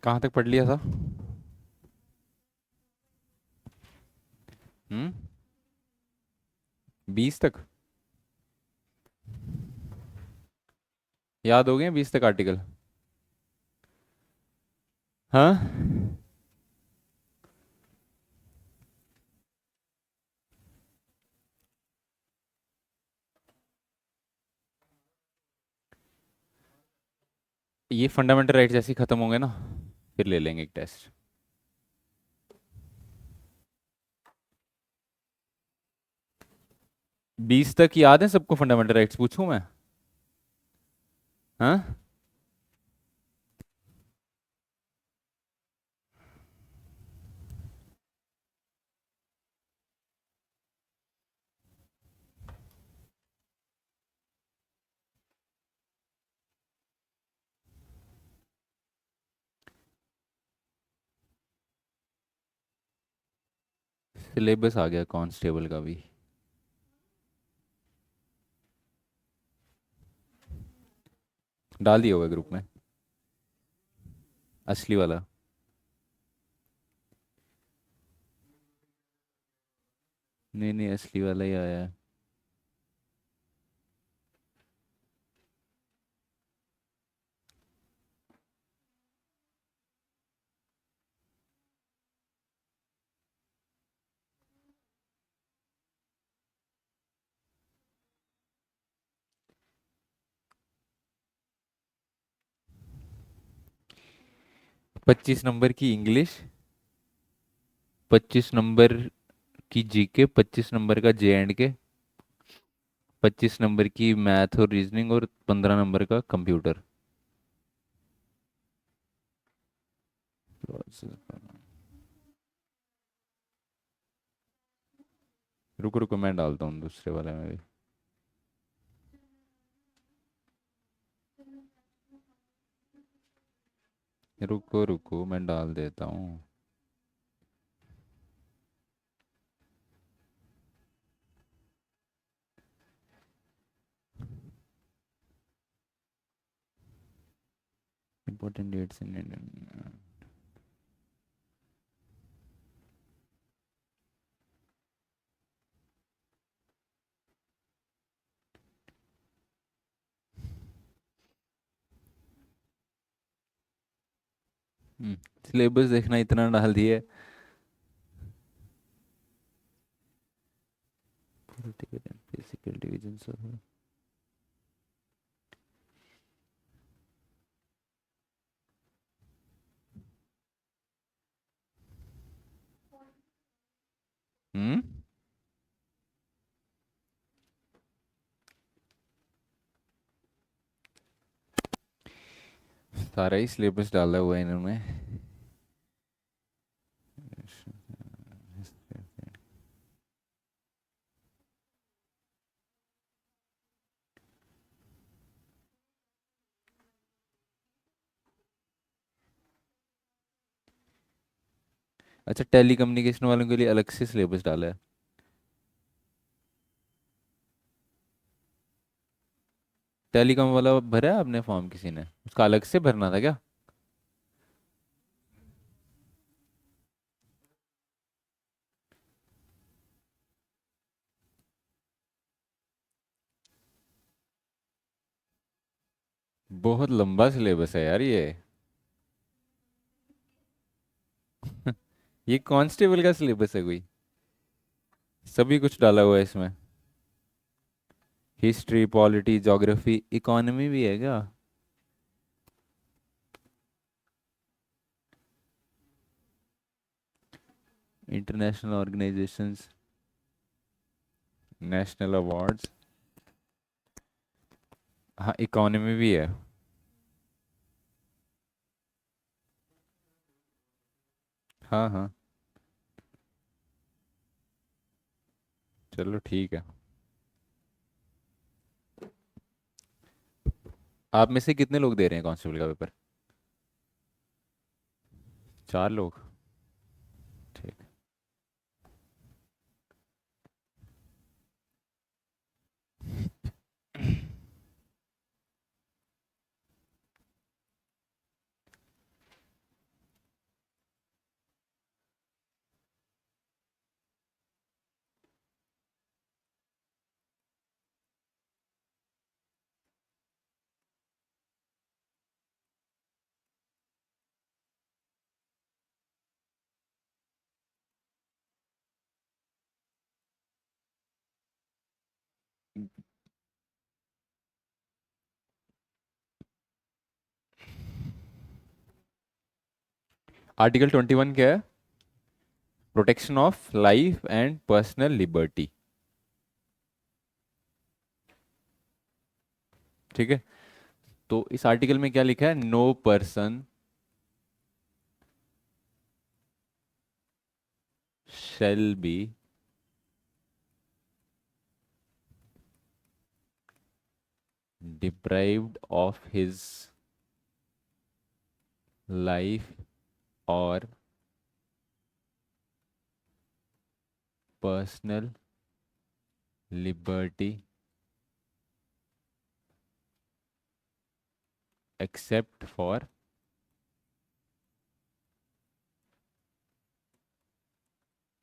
कहाँ तक पढ़ लिया था? 20 तक? याद हो गए 20 तक आर्टिकल? हाँ। ये फंडामेंटल राइट जैसे ही खत्म होंगे ना, फिर ले लेंगे एक टेस्ट। 20 तक याद है सबको? फंडामेंटल राइट्स पूछूं मैं? हाँ। सिलेबस आ गया कांस्टेबल का भी। डाल दिया होगा ग्रुप में, असली वाला। नहीं नहीं, असली वाला ही आया है। 25 नंबर की इंग्लिश, 25 नंबर की जीके, 25 नंबर का JNK, 25 नंबर की मैथ और रीजनिंग, और 15 नंबर का कंप्यूटर। रुको रुको, मैं डालता हूँ दूसरे वाले में भी। रुको रुको, मैं डाल देता हूँ। Important dates in Indian. Syllabus देखना, इतना डाल दिए। पॉलिटिकल एंड फिजिकल डिवीजन सब। हम्म। सारा ही सिलेबस डाला हुआ है इन्होंने। अच्छा, टेली कम्युनिकेशन वालों के लिए अलग से सिलेबस डाला है? टेलीकॉम वाला भरा है आपने फॉर्म किसी ने? उसका अलग से भरना था क्या? बहुत लंबा सिलेबस है यार ये। ये कांस्टेबल का सिलेबस है कोई? सभी कुछ डाला हुआ है इसमें। हिस्ट्री, पॉलिटी, ज्योग्राफी, इकोनॉमी भी है क्या? International organisations, national awards. हाँ, इकोनॉमी भी है। हाँ हाँ। चलो ठीक है। आप में से कितने लोग दे रहे हैं कांस्टेबल का पेपर? 4 लोग? ठीक। आर्टिकल 21 क्या है? Protection of life and personal liberty. ठीक है, तो इस आर्टिकल में क्या लिखा है? No person shall be deprived of his life or personal liberty except for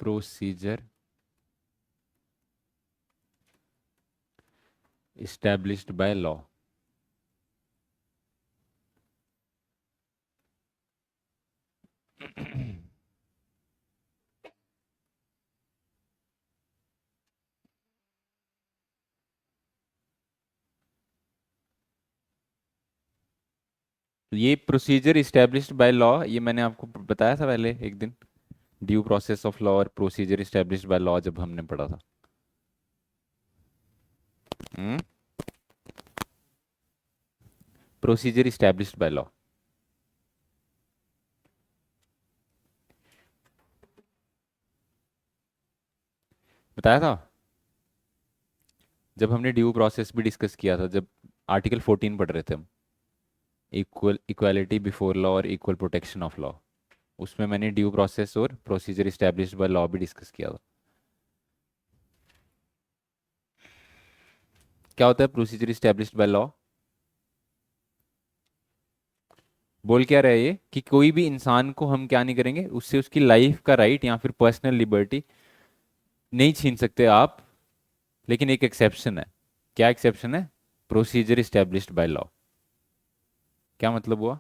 procedure established by law। ये प्रोसीजर इस्टेब्लिश्ड बाय लॉ, ये मैंने आपको बताया था पहले एक दिन, ड्यू प्रोसेस ऑफ लॉ और प्रोसीजर इस्टेब्लिश्ड बाय लॉ जब हमने पढ़ा था। प्रोसीजर इस्टेब्लिश्ड बाय लॉ, बताया था जब हमने ड्यू प्रोसेस भी डिस्कस किया था, जब आर्टिकल 14 पढ़ रहे थे हम, इक्वालिटी बिफोर लॉ और इक्वल प्रोटेक्शन ऑफ लॉ। उसमें मैंने ड्यू प्रोसेस और प्रोसीजर इस्टेब्लिश्ड बाय लॉ भी डिस्कस किया था। क्या होता है प्रोसीजर इस्टेब्लिश्ड बाय लॉ? बोल क्या रहे ये कि कोई भी इंसान को हम क्या नहीं करेंगे, उससे उसकी लाइफ का राइट या फिर पर्सनल लिबर्टी नहीं छीन सकते आप, लेकिन एक एक्सेप्शन है। क्या एक्सेप्शन है? Procedure established by law. क्या मतलब हुआ?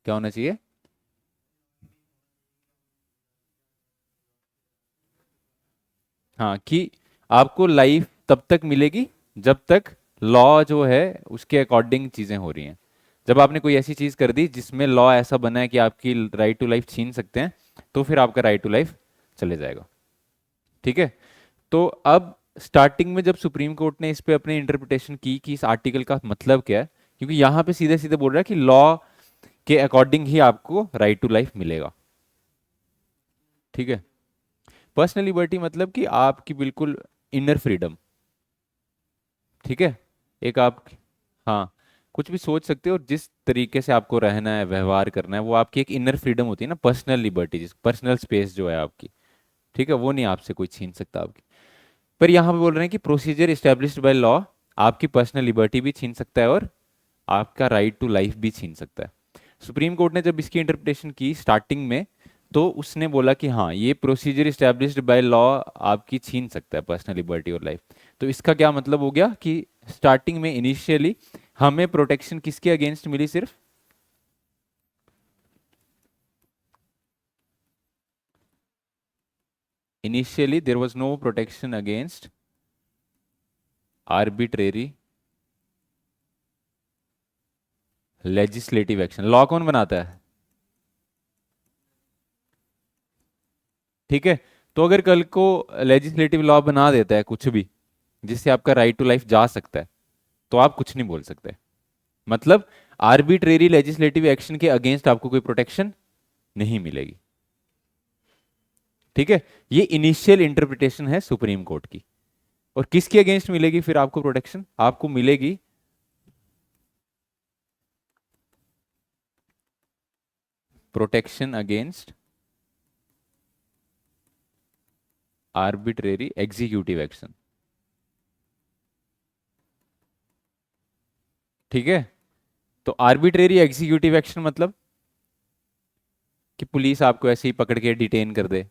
क्या होना चाहिए? हाँ, कि आपको लाइफ तब तक मिलेगी जब तक लॉ जो है उसके अकॉर्डिंग चीजें हो रही हैं। जब आपने कोई ऐसी चीज कर दी जिसमें लॉ ऐसा बना है कि आपकी राइट टू लाइफ छीन सकते हैं, तो फिर आपका राइट टू लाइफ चले जाएगा। ठीक है, तो अब स्टार्टिंग में जब सुप्रीम कोर्ट ने इस पे अपनी इंटरप्रिटेशन की कि इस आर्टिकल का मतलब क्या है, क्योंकि यहाँ पे सीधे सीधे बोल रहा है कि लॉ के अकॉर्डिंग ही आपको राइट टू लाइफ मिलेगा। ठीक है, पर्सनल लिबर्टी मतलब कि आपकी बिल्कुल इनर फ्रीडम। ठीक है, एक आप, हाँ, कुछ भी सोच सकते हो और जिस तरीके से आपको रहना है, व्यवहार करना है, वो आपकी एक इनर फ्रीडम होती है ना, पर्सनल लिबर्टी, जिस पर्सनल स्पेस जो है आपकी। ठीक है, वो नहीं आपसे कोई छीन सकता आपकी। पर यहाँ पे बोल रहे हैं कि प्रोसीजर इस्टेब्लिश्ड बाय लॉ आपकी पर्सनल लिबर्टी भी छीन सकता है और आपका राइट टू लाइफ भी छीन सकता है। सुप्रीम कोर्ट ने जब इसकी इंटरप्रिटेशन की स्टार्टिंग में, तो उसने बोला कि हाँ, ये प्रोसीजर इस्टेब्लिश्ड बाय लॉ आपकी छीन सकता है पर्सनल लिबर्टी और लाइफ। तो इसका क्या मतलब हो गया कि स्टार्टिंग में इनिशियली हमें प्रोटेक्शन किसके अगेंस्ट मिली? सिर्फ initially there was no protection against arbitrary legislative action. Law कौन बनाता है? ठीक है, तो अगर कल को लेजिस्लेटिव लॉ बना देता है कुछ भी जिससे आपका राइट टू लाइफ जा सकता है, तो आप कुछ नहीं बोल सकते। मतलब आर्बिट्रेरी लेजिस्लेटिव एक्शन के अगेंस्ट आपको कोई प्रोटेक्शन नहीं मिलेगी। ठीक है, ये इनिशियल इंटरप्रिटेशन है सुप्रीम कोर्ट की। और किसके अगेंस्ट मिलेगी फिर आपको प्रोटेक्शन? आपको मिलेगी protection against arbitrary executive action. ठीक है, तो आर्बिट्रेरी एग्जीक्यूटिव एक्शन मतलब कि पुलिस आपको ऐसे ही पकड़ के डिटेन कर दे।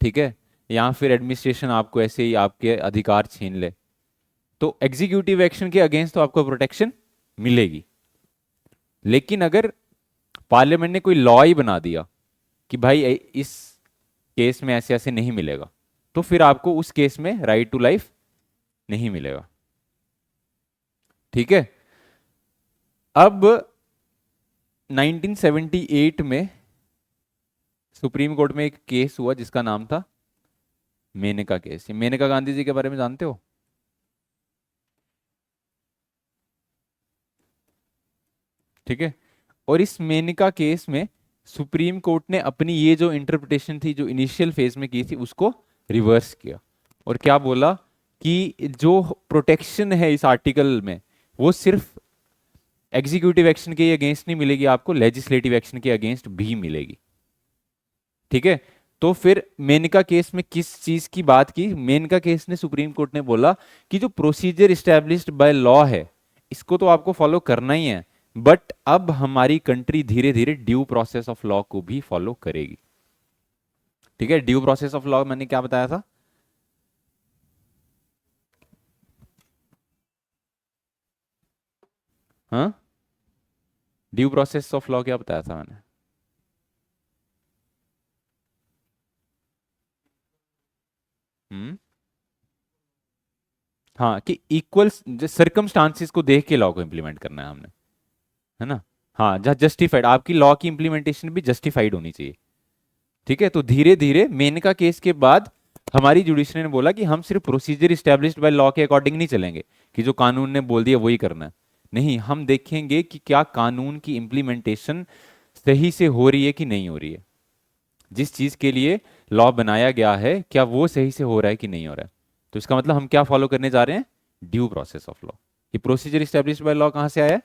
ठीक है, या फिर एडमिनिस्ट्रेशन आपको ऐसे ही आपके अधिकार छीन ले, तो एग्जीक्यूटिव एक्शन के अगेंस्ट तो आपको प्रोटेक्शन मिलेगी। लेकिन अगर पार्लियामेंट ने कोई लॉ ही बना दिया कि भाई इस केस में ऐसे ऐसे नहीं मिलेगा, तो फिर आपको उस केस में राइट टू लाइफ नहीं मिलेगा। ठीक है। अब 1978 में सुप्रीम कोर्ट में एक केस हुआ जिसका नाम था मेनका केस। ये मेनका गांधी जी के बारे में जानते हो? ठीक है। और इस मेनका केस में सुप्रीम कोर्ट ने अपनी ये जो इंटरप्रिटेशन थी जो इनिशियल फेज में की थी उसको रिवर्स किया। और क्या बोला कि जो प्रोटेक्शन है इस आर्टिकल में वो सिर्फ एग्जीक्यूटिव एक्शन के अगेंस्ट नहीं मिलेगी, आपको लेजिस्लेटिव एक्शन के अगेंस्ट भी मिलेगी। ठीक है। तो फिर मेनका केस में किस चीज की बात की? मेनका केस ने सुप्रीम कोर्ट ने बोला कि जो प्रोसीजर इस्टेब्लिश्ड बाय लॉ है इसको तो आपको फॉलो करना ही है, बट अब हमारी कंट्री धीरे धीरे ड्यू प्रोसेस ऑफ लॉ को भी फॉलो करेगी। ठीक है। ड्यू प्रोसेस ऑफ लॉ मैंने क्या बताया था? हाँ, ड्यू प्रोसेस ऑफ लॉ क्या बताया था मैंने? हम्म। हाँ, कि इक्वल सर्कमस्टांसिस को देख के लॉ को इंप्लीमेंट करना है हमने, है ना? हाँ, जहाँ जस्टिफाइड, आपकी लॉ की इंप्लीमेंटेशन भी जस्टिफाइड होनी चाहिए। ठीक है। तो धीरे धीरे मेनका केस के बाद हमारी जुडिशरी ने बोला कि हम सिर्फ प्रोसीजर इस्टेब्लिश्ड बाय लॉ के अकॉर्डिंग नहीं चलेंगे कि जो कानून ने बोल दिया वही करना है। नहीं, हम देखेंगे कि क्या कानून की इंप्लीमेंटेशन सही से हो रही है कि नहीं हो रही है। जिस चीज के लिए लॉ बनाया गया है क्या वो सही से हो रहा है कि नहीं हो रहा है। तो इसका मतलब हम क्या फॉलो करने जा रहे हैं? Due process of law. ये प्रोसीजर इस्टेब्लिश्ड बाय लॉ कहां से आया है?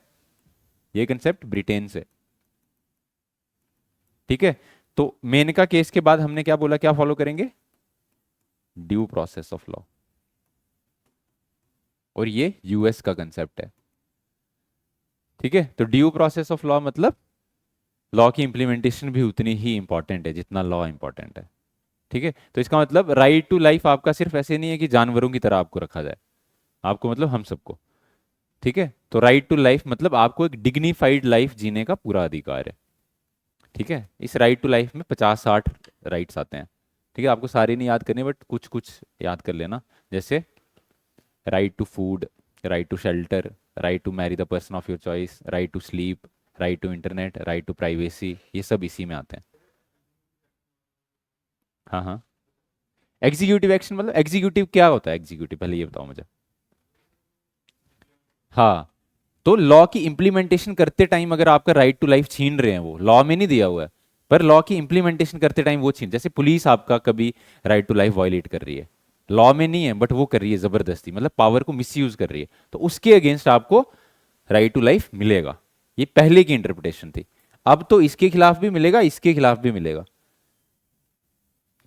ये कंसेप्ट ब्रिटेन से। ठीक है। तो मेनका केस के बाद हमने क्या बोला, क्या फॉलो करेंगे? Due process of law. और ये यूएस का कंसेप्ट है। ठीक है। तो ड्यू प्रोसेस ऑफ लॉ मतलब लॉ की इंप्लीमेंटेशन भी उतनी ही इंपॉर्टेंट है जितना लॉ इंपॉर्टेंट है। ठीक है। तो इसका मतलब राइट टू लाइफ आपका सिर्फ ऐसे नहीं है कि जानवरों की तरह आपको रखा जाए, आपको मतलब हम सबको। ठीक है। तो राइट टू लाइफ मतलब आपको एक डिग्निफाइड लाइफ जीने का पूरा अधिकार है। ठीक है। इस राइट टू लाइफ में 50-60 राइट्स आते हैं। ठीक है। आपको सारे नहीं याद करने, बट कुछ कुछ याद कर लेना। जैसे right to food, right to shelter, right to marry the person of your choice, right to sleep, right to internet, right to privacy, ये सब इसी में आते हैं। हाँ हाँ। एग्जीक्यूटिव एक्शन मतलब एग्जीक्यूटिव क्या होता है? एग्जीक्यूटिव पहले ये बताओ मुझे। हाँ, तो लॉ की इंप्लीमेंटेशन करते टाइम अगर आपका राइट टू लाइफ छीन रहे हैं, वो लॉ में नहीं दिया हुआ है पर लॉ की इंप्लीमेंटेशन करते टाइम वो छीन, जैसे पुलिस आपका कभी राइट टू लाइफ वायलेट कर रही है, लॉ में नहीं है बट वो कर रही है जबरदस्ती, मतलब पावर को मिसयूज कर रही है, तो उसके अगेंस्ट आपको राइट टू लाइफ मिलेगा। ये पहले की इंटरप्रिटेशन थी। अब तो इसके खिलाफ भी मिलेगा, इसके खिलाफ भी मिलेगा।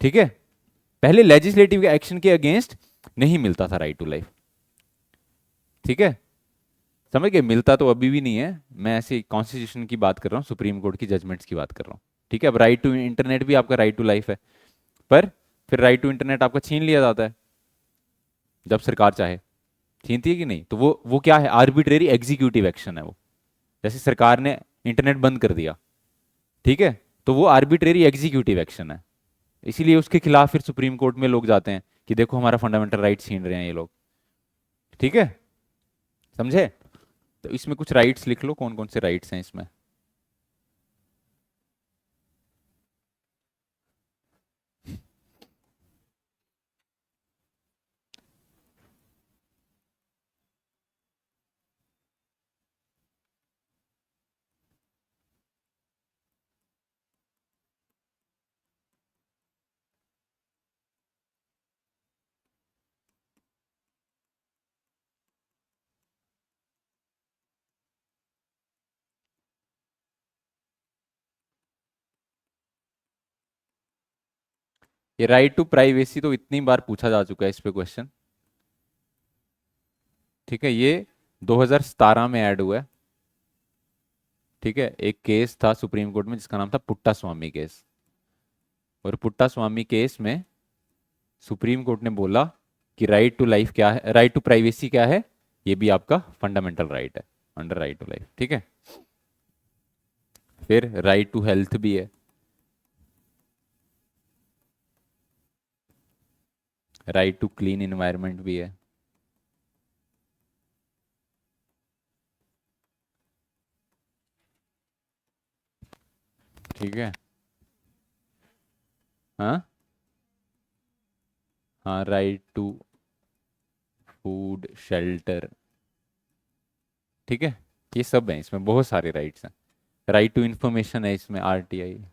ठीक है। पहले लेजिस्लेटिव एक्शन के अगेंस्ट नहीं मिलता था राइट टू लाइफ। ठीक है। समझ गए? मिलता तो अभी भी नहीं है, मैं ऐसे कॉन्स्टिट्यूशन की बात कर रहा हूँ, सुप्रीम कोर्ट की जजमेंट्स की बात कर रहा हूँ। ठीक है। अब राइट टू इंटरनेट भी आपका राइट टू लाइफ है, पर फिर राइट टू इंटरनेट आपका छीन लिया जाता है जब सरकार चाहे। छीनती है कि नहीं? तो वो क्या है? आर्बिट्रेरी एग्जीक्यूटिव एक्शन है वो। जैसे सरकार ने इंटरनेट बंद कर दिया, ठीक है, तो वो आर्बिट्रेरी एग्जीक्यूटिव एक्शन है। इसीलिए उसके खिलाफ फिर सुप्रीम कोर्ट में लोग जाते हैं कि देखो हमारा फंडामेंटल राइट छीन रहे हैं ये लोग। ठीक है। समझे? तो इसमें कुछ राइट्स लिख लो, कौन कौन से राइट्स हैं इसमें। ये राइट टू प्राइवेसी तो इतनी बार पूछा जा चुका है इस पे क्वेश्चन। ठीक है। ये 2017 में ऐड हुआ है। ठीक है। एक केस था सुप्रीम कोर्ट में जिसका नाम था पुट्टा स्वामी केस। और पुट्टा स्वामी केस में सुप्रीम कोर्ट ने बोला कि राइट टू लाइफ क्या है, राइट टू प्राइवेसी क्या है, ये भी आपका फंडामेंटल राइट है अंडर राइट टू लाइफ। ठीक है। फिर राइट टू हेल्थ भी है। राइट टू क्लीन इन्वायरमेंट भी है। ठीक है। हाँ हाँ, राइट टू फूड शेल्टर। ठीक है, ये सब है इसमें, बहुत सारे राइट्स हैं। राइट टू इंफॉर्मेशन है इसमें, आरटीआई।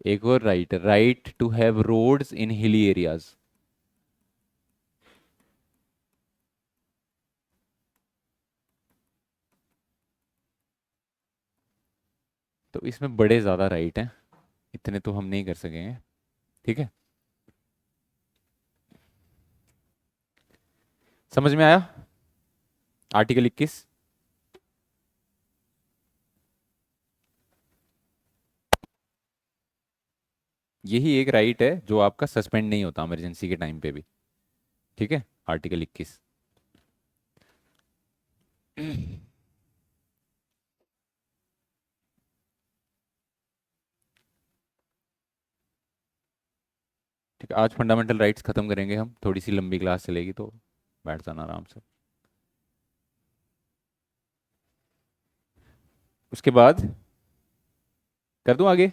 एक और right, right to have roads in hilly areas. तो इसमें बड़े ज़्यादा राइट हैं, इतने तो हम नहीं कर सकेंगे। ठीक है, समझ में आया? आर्टिकल 21। यही एक राइट है जो आपका सस्पेंड नहीं होता इमरजेंसी के टाइम पे भी। ठीक है, आर्टिकल 21। ठीक है, आज फंडामेंटल राइट्स खत्म करेंगे हम, थोड़ी सी लंबी क्लास चलेगी तो बैठ जाना आराम से। उसके बाद कर दूं आगे।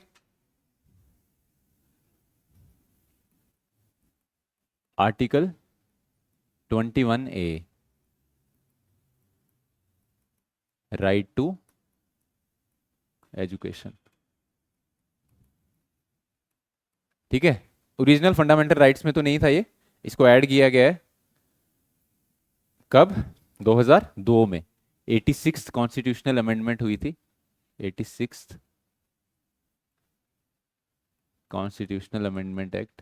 Article 21A, right to education. ठीक है, ओरिजिनल फंडामेंटल राइट्स में तो नहीं था ये, इसको ऐड किया गया है। कब? 2002 में 86 कॉन्स्टिट्यूशनल अमेंडमेंट हुई थी। 86 कॉन्स्टिट्यूशनल अमेंडमेंट एक्ट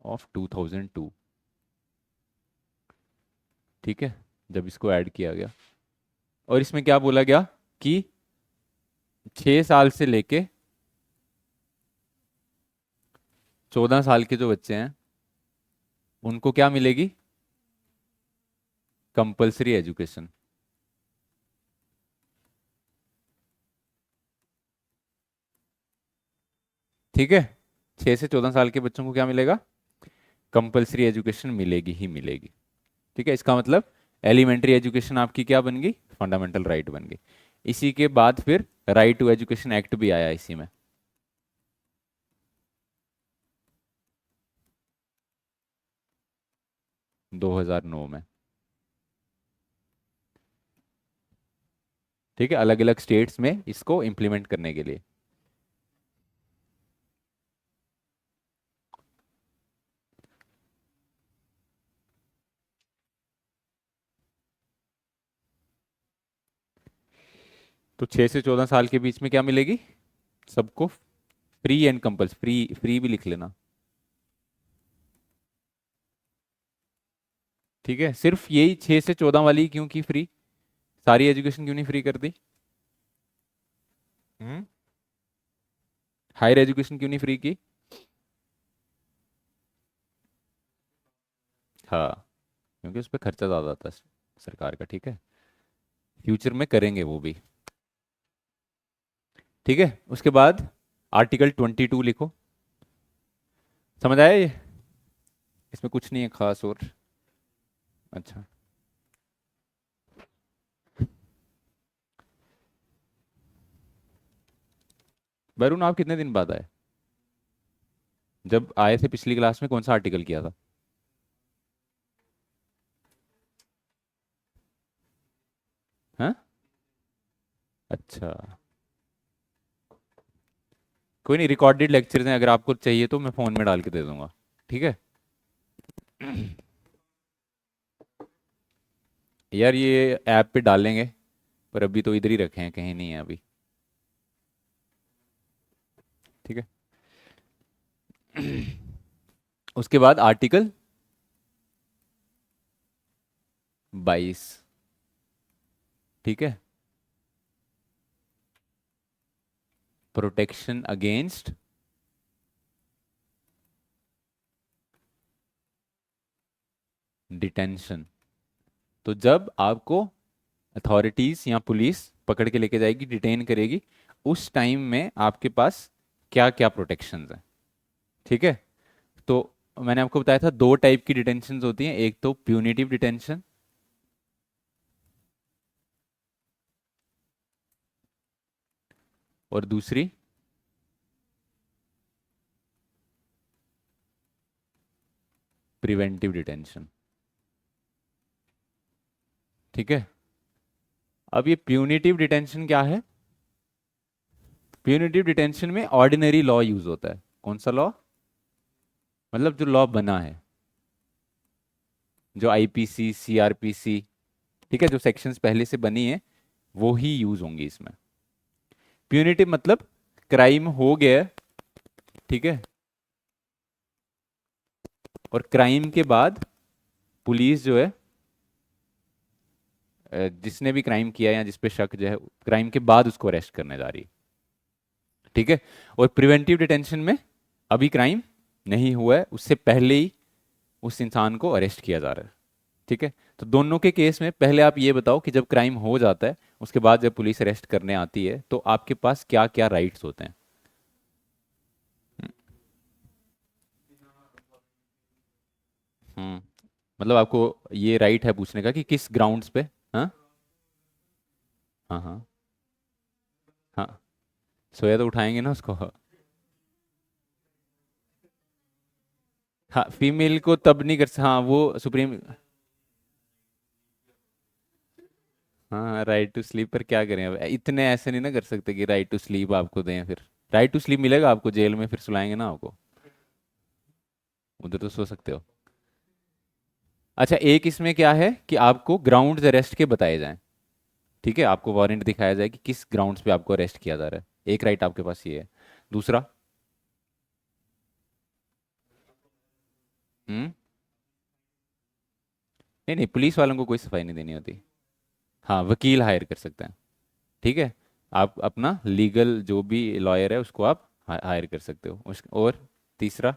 ऑफ 2002। ठीक है, जब इसको ऐड किया गया, और इसमें क्या बोला गया कि 6 साल से लेके 14 साल के जो बच्चे हैं उनको क्या मिलेगी? Compulsory education. ठीक है, 6 से 14 साल के बच्चों को क्या मिलेगा? कंपलसरी एजुकेशन मिलेगी ही मिलेगी। ठीक है, इसका मतलब एलिमेंट्री एजुकेशन आपकी क्या बन गई? फंडामेंटल राइट बन गई। इसी के बाद फिर राइट टू एजुकेशन एक्ट भी आया इसी में। 2009 में। ठीक है, अलग अलग स्टेट्स में इसको इम्प्लीमेंट करने के लिए। तो 6 से 14 साल के बीच में क्या मिलेगी सबको? Free and compels, free, free भी लिख लेना। ठीक है, सिर्फ यही 6 से 14 वाली क्यों की फ्री? सारी एजुकेशन क्यों नहीं फ्री कर दी? हम्म, हायर एजुकेशन क्यों नहीं फ्री की? हाँ, क्योंकि उस पर खर्चा ज़्यादा आता है सरकार का। ठीक है, फ्यूचर में करेंगे वो भी। ठीक है, उसके बाद आर्टिकल 22 लिखो। समझ आया ये? इसमें कुछ नहीं है खास और। अच्छा, वरुण आप कितने दिन बाद आए? जब आए थे पिछली क्लास में कौन सा आर्टिकल किया था? हाँ, अच्छा, कोई नहीं, रिकॉर्डेड लेक्चर्स हैं, अगर आपको चाहिए तो मैं फ़ोन में डाल के दे दूंगा। ठीक है। यार ये ऐप पे डालेंगे, पर अभी तो इधर ही रखे हैं, कहीं नहीं है अभी। ठीक है। उसके बाद आर्टिकल 22। ठीक है, प्रोटेक्शन अगेंस्ट डिटेंशन। तो जब आपको अथॉरिटीज या पुलिस पकड़ के लेके जाएगी, डिटेन करेगी, उस टाइम में आपके पास क्या क्या प्रोटेक्शंस हैं। ठीक है। तो मैंने आपको बताया था दो टाइप की डिटेंशन होती हैं, एक तो प्यूनिटिव डिटेंशन, और दूसरी प्रिवेंटिव डिटेंशन। ठीक है। अब ये प्यूनिटिव डिटेंशन क्या है? प्यूनिटिव डिटेंशन में ऑर्डिनरी लॉ यूज होता है। कौन सा लॉ? मतलब जो लॉ बना है, जो आईपीसी, सीआरपीसी, ठीक है, जो सेक्शंस पहले से बनी है वो ही यूज होंगी इसमें। प्यूनिटिव मतलब क्राइम हो गया, ठीक है, और क्राइम के बाद पुलिस जो है, जिसने भी क्राइम किया या जिस पे शक जो है, क्राइम के बाद उसको अरेस्ट करने जा रही है। ठीक है। और प्रिवेंटिव डिटेंशन में अभी क्राइम नहीं हुआ है, उससे पहले ही उस इंसान को अरेस्ट किया जा रहा है। ठीक है। तो दोनों के केस में पहले आप ये बताओ कि जब क्राइम हो जाता है उसके बाद जब पुलिस अरेस्ट करने आती है तो आपके पास क्या क्या राइट्स होते हैं? हम्म। मतलब आपको ये राइट है पूछने का कि किस ग्राउंड्स पे? हाँ हाँ हाँ हाँ। सोया तो उठाएंगे ना उसको। हाँ, फीमेल को तब नहीं कर, हाँ वो सुप्रीम। हाँ, राइट टू स्लीप पर क्या करें अब, इतने ऐसे नहीं ना कर सकते कि राइट टू स्लीप आपको दें। फिर राइट टू स्लीप मिलेगा आपको जेल में, फिर सुलाएंगे ना आपको, उधर तो सो सकते हो। अच्छा, एक इसमें क्या है कि आपको ग्राउंड्स अरेस्ट के बताए जाएं। ठीक है, आपको वारंट दिखाया जाए कि किस ग्राउंड्स पे आपको अरेस्ट किया जा रहा है, एक राइट आपके पास ये है। दूसरा? हम्म। नहीं नहीं, पुलिस वालों को कोई सफाई नहीं देनी होती। हाँ, वकील हायर कर सकते हैं। ठीक है। आप अपना लीगल जो भी लॉयर है उसको आप हायर कर सकते हो और तीसरा?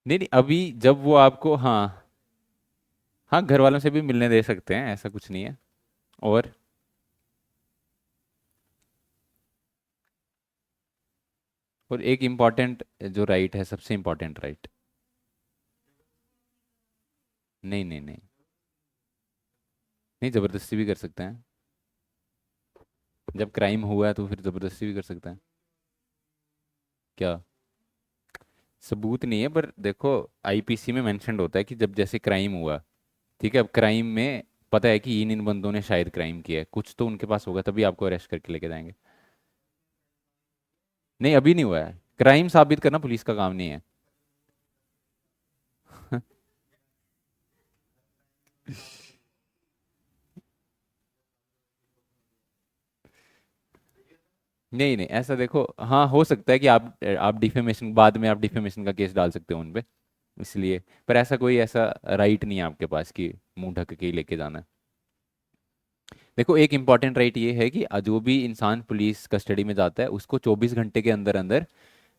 नहीं नहीं, अभी जब वो आपको, हाँ हाँ, घर वालों से भी मिलने दे सकते हैं, ऐसा कुछ नहीं है। और एक इम्पॉर्टेंट जो राइट है, सबसे इम्पॉर्टेंट राइट। नहीं नहीं नहीं नहीं, ज़बरदस्ती भी कर सकते हैं। जब क्राइम हुआ है तो फिर ज़बरदस्ती भी कर सकते हैं। क्या? सबूत नहीं है, पर देखो आईपीसी में मेंशन्ड होता है कि जब जैसे क्राइम हुआ, ठीक है, अब क्राइम में पता है कि इन इन बंदों ने शायद क्राइम किया है, कुछ तो उनके पास होगा तभी आपको अरेस्ट करके लेके जाएंगे। नहीं, अभी नहीं हुआ है, क्राइम साबित करना पुलिस का काम नहीं है। नहीं नहीं, ऐसा देखो, हाँ हो सकता है कि आप डिफेमेशन, बाद में आप डिफेमेशन का केस डाल सकते हो उन पे, इसलिए। पर ऐसा कोई ऐसा राइट नहीं है आपके पास कि मुंह ढक के ही लेके जाना है। देखो, एक इंपॉर्टेंट राइट ये है कि जो भी इंसान पुलिस कस्टडी में जाता है उसको 24 घंटे के अंदर अंदर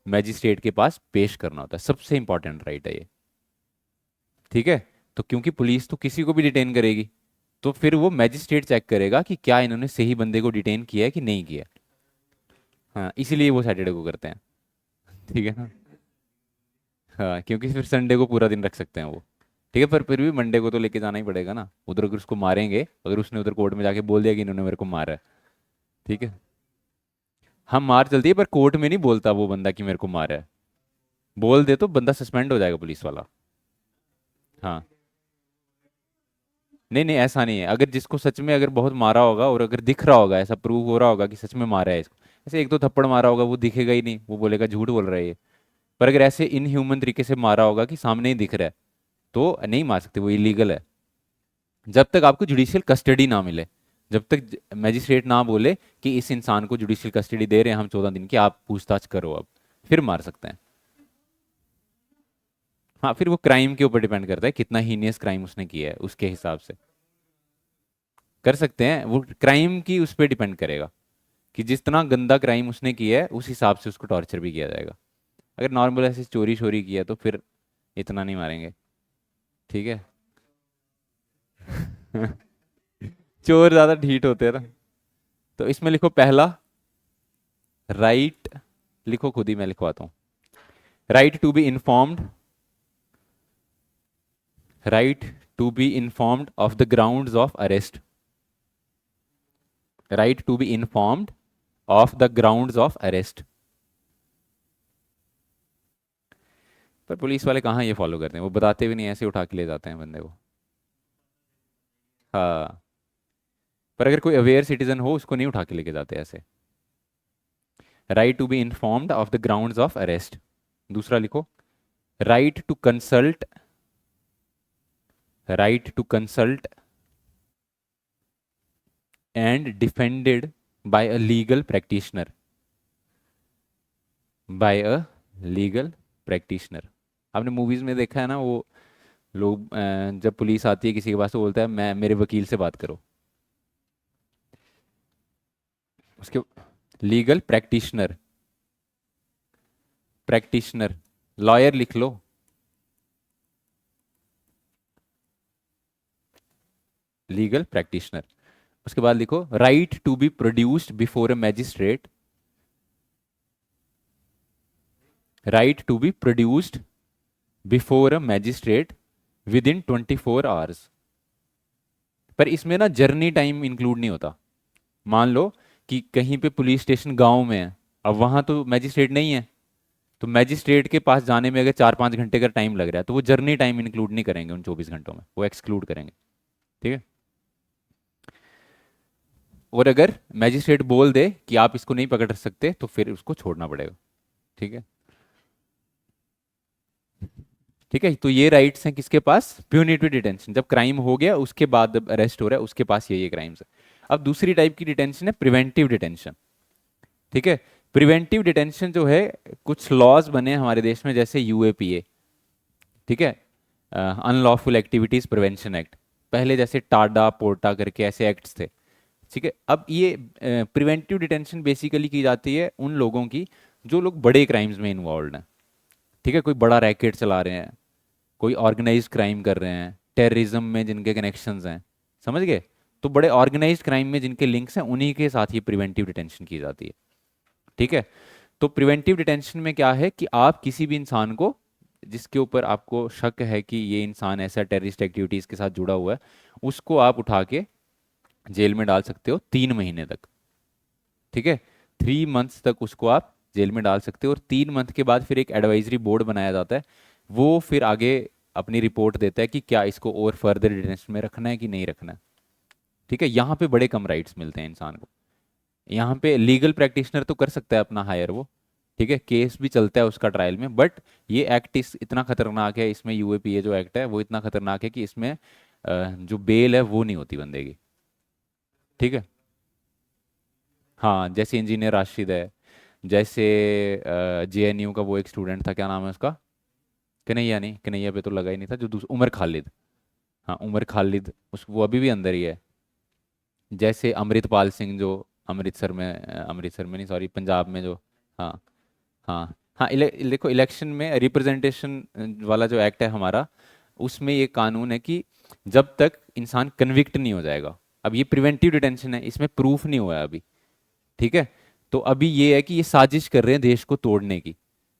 मैजिस्ट्रेट के पास पेश करना होता है, सबसे इंपॉर्टेंट राइट है ये। ठीक है। तो क्योंकि पुलिस तो किसी को भी डिटेन करेगी, तो फिर वो मैजिस्ट्रेट चेक करेगा कि क्या इन्होंने सही बंदे को डिटेन किया है कि नहीं किया। हाँ, इसीलिए वो सैटरडे को करते हैं। ठीक है ना। हाँ, क्योंकि फिर संडे को पूरा दिन रख सकते हैं वो। ठीक है, पर फिर भी मंडे को तो लेके जाना ही पड़ेगा ना उधर, अगर उसको मारेंगे, अगर उसने उधर कोर्ट में जाके बोल दिया कि इन्होंने मेरे को मारा है। ठीक है। हम मार चलती है, पर कोर्ट में नहीं बोलता वो बंदा कि मेरे को मारा है। बोल दे तो बंदा सस्पेंड हो जाएगा पुलिस वाला। हाँ। नहीं नहीं, ऐसा नहीं है, अगर जिसको सच में अगर बहुत मारा होगा और अगर दिख रहा होगा, ऐसा प्रूव हो रहा होगा कि सच में मारा है इसको, ऐसे एक दो थप्पड़ मारा होगा वो दिखेगा ही नहीं, वो बोलेगा झूठ बोल रहा है ये। पर अगर ऐसे इनह्यूमन तरीके से मारा होगा कि सामने ही दिख रहा है, तो नहीं मार सकते, वो इलीगल है। जब तक आपको जुडिशियल कस्टडी ना मिले, जब तक मैजिस्ट्रेट ना बोले कि इस इंसान को जुडिशियल कस्टडी दे रहे हैं हम 14 दिन की, आप पूछताछ करो अब, फिर मार सकते हैं। हाँ, फिर वो क्राइम के ऊपर डिपेंड करता है कितना हीनियस क्राइम उसने किया है, उसके हिसाब से कर सकते हैं। वो क्राइम की उस पर डिपेंड करेगा कि जितना गंदा क्राइम उसने किया है उस हिसाब से उसको टॉर्चर भी किया जाएगा। अगर नॉर्मल ऐसे चोरी शोरी किया तो फिर इतना नहीं मारेंगे। ठीक है। चोर ज्यादा ढीठ होते हैं ना। तो इसमें लिखो पहला, राइट, लिखो खुद ही, मैं लिखवाता हूँ। Right to be informed, right to be informed of the grounds of arrest, right to be informed of the grounds of arrest. पर पुलिस वाले कहाँ ये फॉलो करते हैं, वो बताते भी नहीं, ऐसे उठा के ले जाते हैं बंदे को। हाँ, पर अगर कोई अवेयर सिटीजन हो उसको नहीं उठा के लेके जाते ऐसे। Right to be informed of the grounds of arrest. दूसरा लिखो, right to consult, right to consult and defended by a legal practitioner, by a legal practitioner. आपने मूवीज में देखा है ना, वो लोग जब पुलिस आती है किसी के पास तो बोलता है मैं, मेरे वकील से बात करो। उसके लीगल प्रैक्टिशनर, प्रैक्टिशनर, लॉयर लिख लो। Legal practitioner. उसके बाद लिखो, right to be produced before a magistrate, right to be produced before a magistrate within 24 hours. पर इसमें ना जर्नी टाइम इंक्लूड नहीं होता। मान लो कि कहीं पे पुलिस स्टेशन गांव में है, अब वहां तो मैजिस्ट्रेट नहीं है, तो मैजिस्ट्रेट के पास जाने में अगर 4-5 घंटे का टाइम लग रहा है तो वो जर्नी टाइम इंक्लूड नहीं करेंगे उन 24 घंटों में, वो एक्सक्लूड करेंगे। ठीक है। और अगर मैजिस्ट्रेट बोल दे कि आप इसको नहीं पकड़ सकते तो फिर उसको छोड़ना पड़ेगा। ठीक है। ठीक है, तो ये राइट्स हैं किसके पास, प्यूनिटिव डिटेंशन, जब क्राइम हो गया उसके बाद अरेस्ट हो रहा है उसके पास ये क्राइम्स है। अब दूसरी टाइप की डिटेंशन है प्रिवेंटिव डिटेंशन। ठीक है। प्रिवेंटिव डिटेंशन जो है, कुछ लॉज बने हमारे देश में जैसे यूएपीए। ठीक है, अनलॉफुल एक्टिविटीज प्रिवेंशन एक्ट। पहले जैसे टाडा पोर्टा करके ऐसे एक्ट्स थे। ठीक है। अब ये प्रिवेंटिव डिटेंशन बेसिकली की जाती है उन लोगों की जो लोग बड़े क्राइम्स में इन्वॉल्व हैं। ठीक है, कोई बड़ा रैकेट चला रहे हैं, कोई ऑर्गेनाइज्ड क्राइम कर रहे हैं, टेररिज्म में जिनके कनेक्शंस हैं, समझ गए। तो बड़े ऑर्गेनाइज्ड क्राइम में जिनके लिंक्स हैं उन्हीं के साथ ही प्रिवेंटिव डिटेंशन की जाती है। ठीक है। तो प्रिवेंटिव डिटेंशन में क्या है कि आप किसी भी इंसान को जिसके ऊपर आपको शक है कि ये इंसान ऐसा टेररिस्ट एक्टिविटीज के साथ जुड़ा हुआ है, उसको आप उठा के जेल में डाल सकते हो 3 महीने तक। ठीक है। 3 मंथ्स तक उसको आप जेल में डाल सकते हो, और 3 मंथ के बाद फिर एक एडवाइजरी बोर्ड बनाया जाता है। वो फिर आगे अपनी रिपोर्ट देता है कि क्या इसको और फर्दर डिटेंशन में रखना है कि नहीं रखना है। ठीक है। यहाँ पे बड़े कम राइट्स मिलते हैं इंसान को। यहाँ पे लीगल प्रैक्टिशनर तो कर सकता है अपना हायर वो। ठीक है, केस भी चलता है उसका ट्रायल में, बट ये एक्ट इस इतना खतरनाक है, इसमें यूएपीए जो एक्ट है वो इतना खतरनाक है कि इसमें जो बेल है वो नहीं होती बंदे की। ठीक है। हाँ, जैसे इंजीनियर राशिद है, जैसे जेएनयू का वो एक स्टूडेंट था, क्या नाम है उसका, कन्हैया, नहीं कन्हैया पे तो लगा ही नहीं था, जो दूसरा उमर खालिद। हाँ, उमर खालिद, उस वो अभी भी अंदर ही है। जैसे अमृतपाल सिंह जो अमृतसर में, अमृतसर में नहीं सॉरी, पंजाब में जो। हाँ हाँ हाँ, देखो इलेक्शन में रिप्रेजेंटेशन वाला जो एक्ट है हमारा, उसमें ये कानून है कि जब तक इंसान कन्विक्ट नहीं हो जाएगा, अब ये प्रिवेंटिव डिटेंशन है, इसमें प्रूफ नहीं हुआ है अभी। ठीक है। तो अभी ये है कि ये साजिश कर रहे हैं देश को तोड़ने की,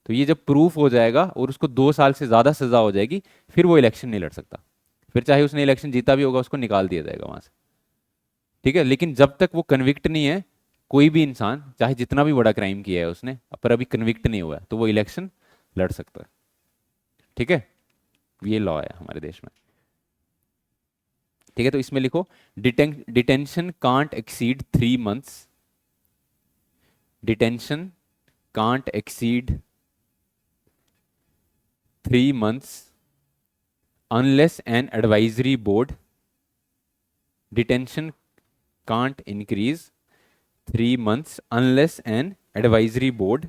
तो ये जब प्रूफ हो जाएगा और उसको 2 साल से ज़्यादा सजा हो जाएगी, फिर वो इलेक्शन नहीं लड़ सकता। फिर चाहे उसने इलेक्शन जीता भी होगा उसको निकाल दिया जाएगा वहां से। ठीक है। लेकिन जब तक वो कन्विक्ट नहीं है, कोई भी इंसान चाहे जितना भी बड़ा क्राइम किया है उसने, पर अभी कन्विक्ट नहीं हुआ है, तो वो इलेक्शन लड़ सकता है। ठीक है, ये लॉ है हमारे देश में। ठीक है, तो इसमें लिखो, detention can't exceed 3 months, detention can't exceed 3 months unless an advisory board, detention can't increase 3 months unless an advisory board,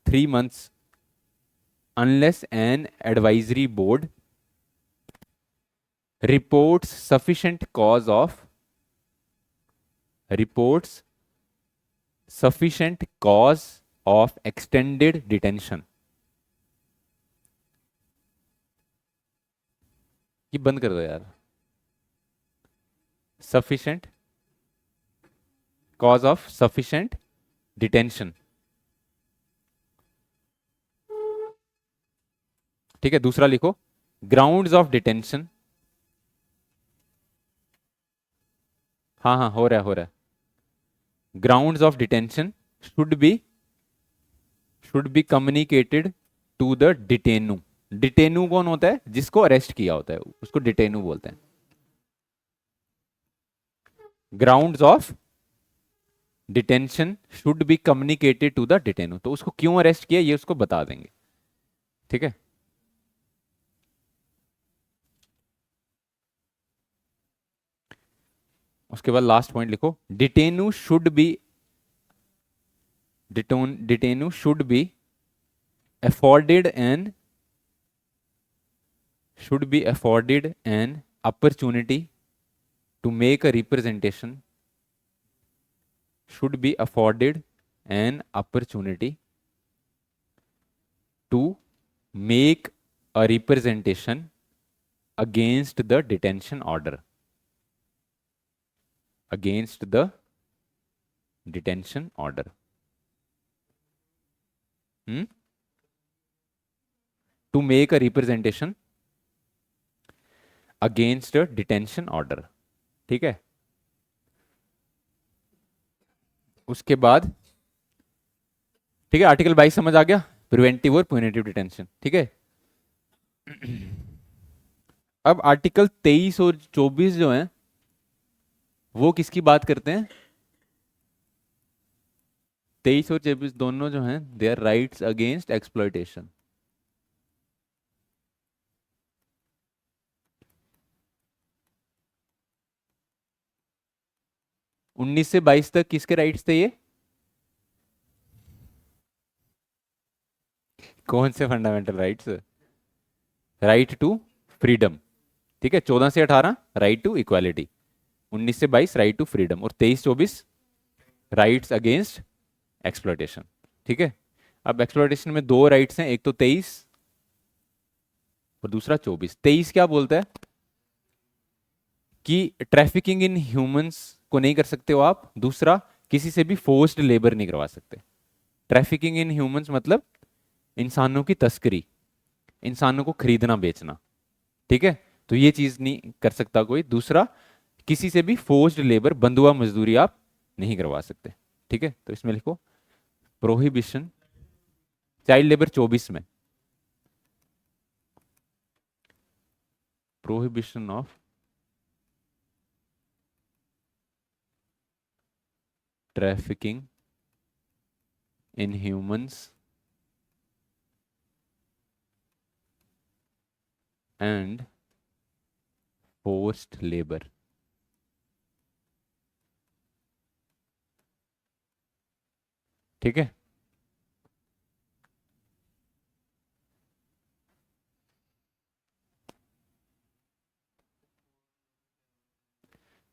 3 months unless an advisory board reports sufficient cause of, reports sufficient cause of extended detention. ये बंद कर दो यार। Sufficient cause of sufficient detention. ठीक है, दूसरा लिखो, grounds of detention. हाँ हाँ, हो रहा है। Grounds of detention should be communicated to the detenu. Detenu कौन होता है? जिसको अरेस्ट किया होता है, उसको डिटेनू बोलते हैं। Grounds of detention should be communicated to the detenu, तो उसको क्यों अरेस्ट किया ये उसको बता देंगे। ठीक है, उसके बाद लास्ट पॉइंट लिखो, detenu should be afforded and should be afforded an opportunity to make a representation, should be afforded an opportunity to make a representation against the detention order, against the detention order. To make a representation against a detention order. ठीक है, उसके बाद ठीक है, article 22 समझ आ गया, preventive और punitive detention. ठीक है, अब आर्टिकल 23 और 24 जो हैं वो किसकी बात करते हैं? 23 और 24 दोनों जो हैं, they are rights against exploitation. उन्नीस से 22 तक किसके राइट्स थे ये? कौन से fundamental rights? Right to freedom. ठीक है, 14 से 18 राइट टू इक्वालिटी, 19 से 22 राइट टू फ्रीडम, और 23-24 राइट्स अगेंस्ट एक्सप्लॉयटेशन। ठीक है, अब एक्सप्लॉयटेशन में दो राइट्स हैं, एक तो 23 और दूसरा 24। 23 क्या बोलता है कि ट्रैफिकिंग इन ह्यूमंस को नहीं कर सकते हो आप, दूसरा किसी से भी फोर्स्ड लेबर नहीं करवा सकते। ट्रैफिकिंग इन ह्यूमंस मतलब इंसानों की तस्करी, इंसानों को खरीदना बेचना। ठीक है, तो ये चीज नहीं कर सकता कोई। दूसरा, किसी से भी फोर्स्ड लेबर, बंधुआ मजदूरी आप नहीं करवा सकते। ठीक है, तो इसमें लिखो प्रोहिबिशन, चाइल्ड लेबर 24 में, prohibition of trafficking in humans and forced labour. ठीक है,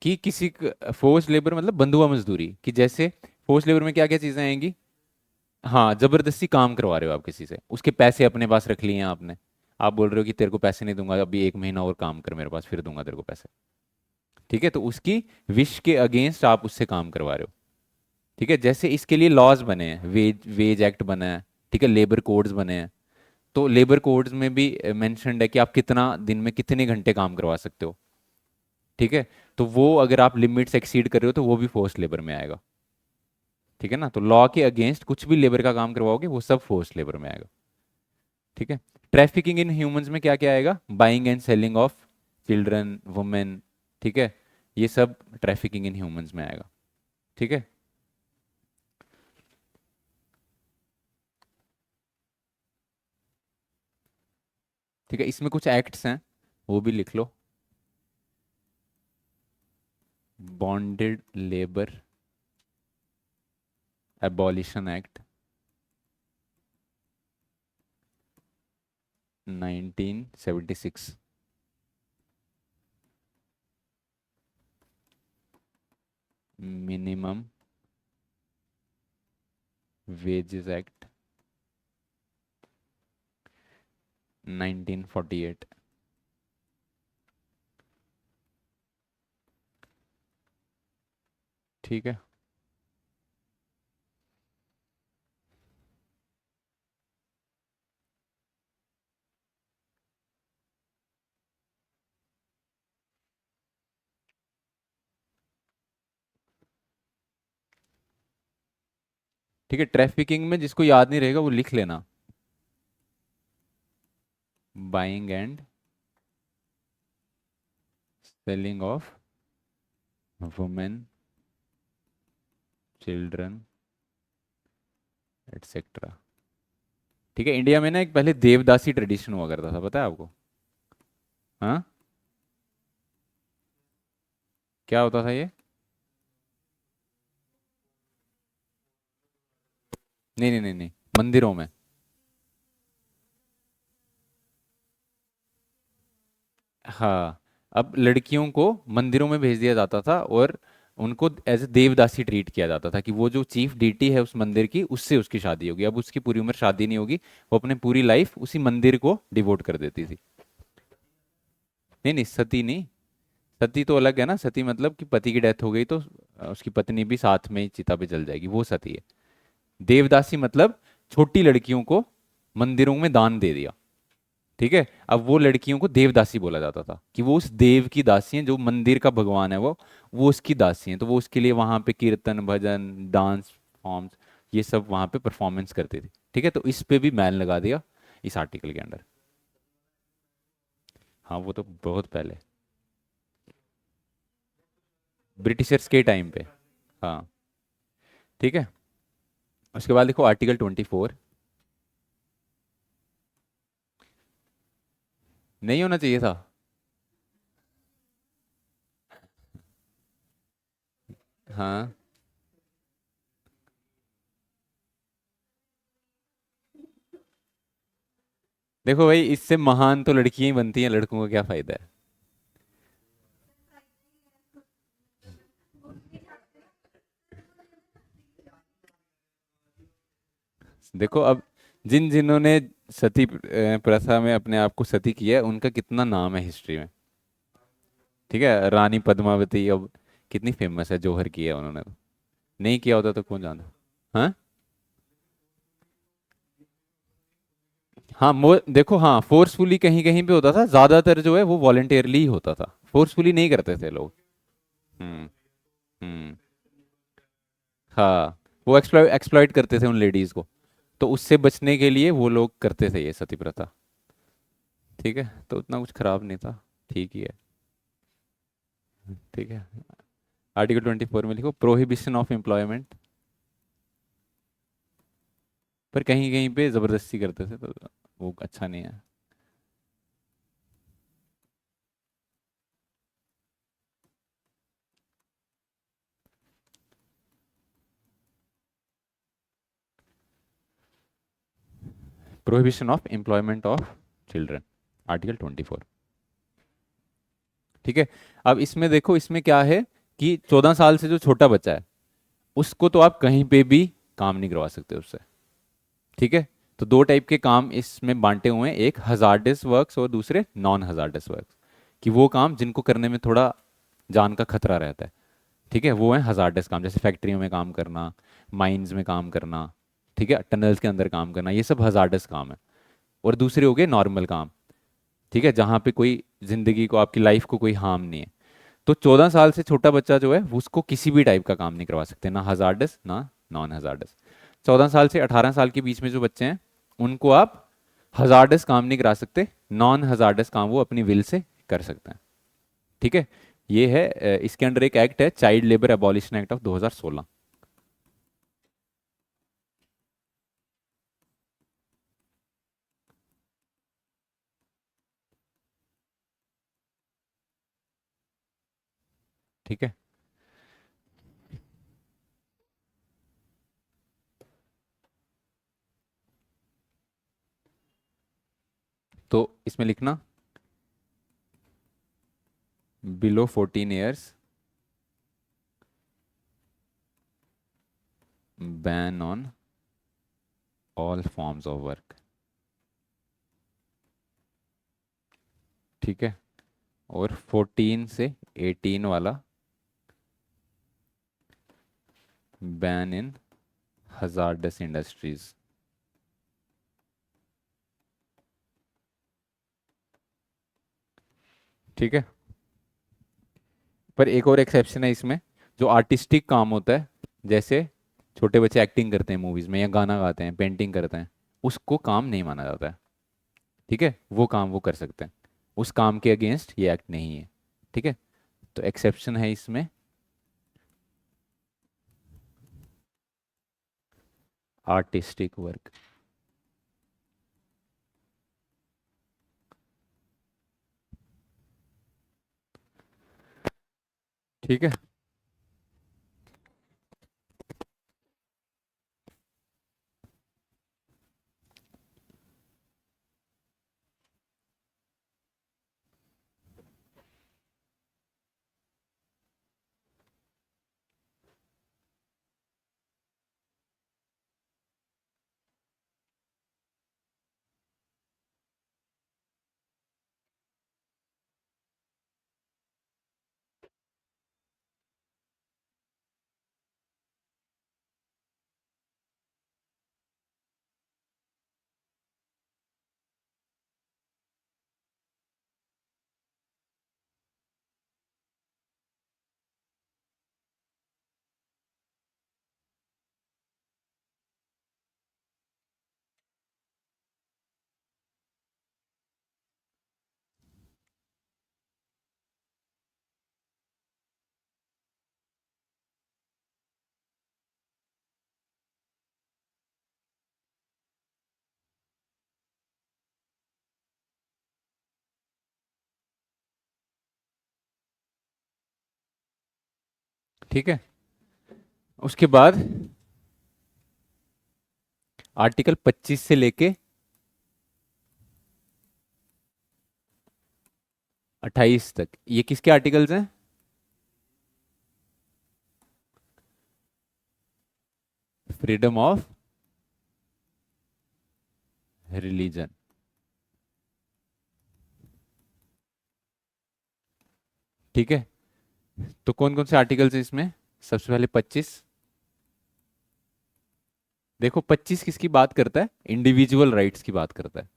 कि किसी फोर्स्ड लेबर मतलब बंधुआ मजदूरी, कि जैसे फोर्स्ड लेबर में क्या क्या चीजें आएंगी? हाँ, जबरदस्ती काम करवा रहे हो आप किसी से, उसके पैसे अपने पास रख लिए हैं आपने, आप बोल रहे हो कि तेरे को पैसे नहीं दूंगा, अभी 1 महीना और काम कर मेरे पास, फिर दूंगा तेरे को पैसे। ठीक है, तो उसकी विश के अगेंस्ट आप उससे काम करवा रहे हो। ठीक है, जैसे इसके लिए लॉज बने हैं, वेज वेज एक्ट बना है, ठीक है, लेबर कोड्स बने हैं, तो लेबर कोड्स में भी मेंशन्ड है कि आप कितना दिन में कितने घंटे काम करवा सकते हो। ठीक है, तो वो अगर आप लिमिट से एक्सीड कर रहे हो तो वो भी फोर्स्ड लेबर में आएगा। ठीक है ना, तो लॉ के अगेंस्ट कुछ भी लेबर का काम करवाओगे वो सब फोर्स्ड लेबर में आएगा। ठीक है, ट्रैफिकिंग इन ह्यूमंस में क्या क्या आएगा? Buying and selling of children, women. ठीक है, ये सब ट्रैफिकिंग इन ह्यूमंस में आएगा। ठीक है, ठीक है, इसमें कुछ एक्ट्स हैं वो भी लिख लो। Bonded labour abolition act 1976, minimum wages act 1948। ठीक है। ठीक है, ट्रैफिकिंग में जिसको याद नहीं रहेगा वो लिख लेना। Buying and selling of women, children, etcetera. ठीक है, इंडिया में ना एक पहले देवदासी ट्रेडिशन हुआ करता था, पता है आपको? हाँ, क्या होता था ये? नहीं नहीं नहीं नहीं, मंदिरों में। हाँ, अब लड़कियों को मंदिरों में भेज दिया जाता था और उनको एज ए देवदासी ट्रीट किया जाता था कि वो जो चीफ डीटी है उस मंदिर की, उससे उसकी शादी होगी। अब उसकी पूरी उम्र शादी नहीं होगी, वो अपने पूरी लाइफ उसी मंदिर को डिवोट कर देती थी। नहीं नहीं, सती नहीं। सती तो अलग है ना, सती मतलब कि पति की डेथ हो गई तो उसकी पत्नी भी साथ में ही चिता पे जल जाएगी, वो सती है। देवदासी मतलब छोटी लड़कियों को मंदिरों में दान दे दिया। ठीक है, अब वो लड़कियों को देवदासी बोला जाता था कि वो उस देव की दासी हैं, जो मंदिर का भगवान है वो उसकी दासी हैं। तो वो उसके लिए वहां पे कीर्तन भजन डांस फॉर्म्स ये सब वहां पे परफॉर्मेंस करती थी। ठीक है, तो इस पे भी बैन लगा दिया इस आर्टिकल के अंडर। हाँ, वो तो बहुत पहले, ब्रिटिशर्स के टाइम पे। हाँ। ठीक है, उसके बाद देखो आर्टिकल 24। नहीं होना चाहिए था। हाँ, देखो भाई, इससे महान तो लड़कियां ही बनती हैं, लड़कों को क्या फायदा है? देखो अब, जिन जिन्होंने सती प्रथा में अपने आप को सती किया है उनका कितना नाम है हिस्ट्री में। ठीक है, रानी पद्मावती अब कितनी फेमस है, जौहर किया है उन्होंने तो। नहीं किया होता तो कौन जानता। हाँ हाँ, देखो, हाँ, फोर्सफुली कहीं कहीं पे होता था, ज्यादातर जो है वो वॉलेंटियरली ही होता था, फोर्सफुली नहीं करते थे लोग। हम्म। हम्म। हाँ, वो एक्सप्लॉइट करते थे उन लेडीज को, तो उससे बचने के लिए वो लोग करते थे ये सती प्रथा। ठीक है, तो उतना कुछ खराब नहीं था, ठीक ही है। ठीक है, आर्टिकल 24 में लिखो प्रोहिबिशन ऑफ एम्प्लॉयमेंट। पर कहीं कहीं पे जबरदस्ती करते थे तो वो अच्छा नहीं है। Prohibition of employment of children, article 24। ठीक है, अब इसमें देखो, इसमें क्या है कि 14 साल से जो छोटा बच्चा है उसको तो आप कहीं पे भी काम नहीं करवा सकते उससे। ठीक है, तो दो टाइप के काम इसमें बांटे हुए हैं, एक हजार्डस वर्क्स और दूसरे नॉन हजार्डस वर्क्स, कि वो काम जिनको करने में थोड़ा जान का खतरा रहता है। ठीक है, वो है हजार्डस काम, जैसे फैक्ट्रियों में काम करना, माइंस में काम करना, ठीक है, टनल्स के अंदर काम करना, ये सब हजार्डस काम है। और दूसरे हो गए नॉर्मल काम। ठीक है, जहाँ पे कोई जिंदगी को, आपकी लाइफ को कोई हार्म नहीं है। तो 14 साल से छोटा बच्चा जो है वो उसको किसी भी टाइप का काम नहीं करवा सकते, ना हजार्डस ना नॉन हजार्डस। 14 साल से 18 साल के बीच में जो बच्चे हैं उनको आप हजार्डस काम नहीं करा सकते, नॉन हजार्डस काम वो अपनी विल से कर सकते हैं। ठीक है, ये है इसके अंडर एक एक्ट है, child labour abolition act of 2016। ठीक है, तो इसमें लिखना below 14 years, ban on all forms of work. ठीक है। और 14 से 18 वाला, बैन इन हजार्डस इंडस्ट्रीज। ठीक है। पर एक और एक्सेप्शन है इसमें, जो आर्टिस्टिक काम होता है, जैसे छोटे बच्चे एक्टिंग करते हैं मूवीज में, या गाना गाते हैं, पेंटिंग करते हैं, उसको काम नहीं माना जाता है। ठीक है, वो काम वो कर सकते हैं, उस काम के अगेंस्ट ये एक्ट नहीं है। ठीक है, तो एक्सेप्शन है इसमें आर्टिस्टिक वर्क। ठीक है। ठीक है, उसके बाद आर्टिकल 25 से लेके 28 तक, ये किसके आर्टिकल्स हैं? Freedom of religion. ठीक है, तो कौन कौन से आर्टिकल्स हैं इसमें? सबसे पहले 25। देखो 25 किसकी बात करता है? इंडिविजुअल राइट्स की बात करता है।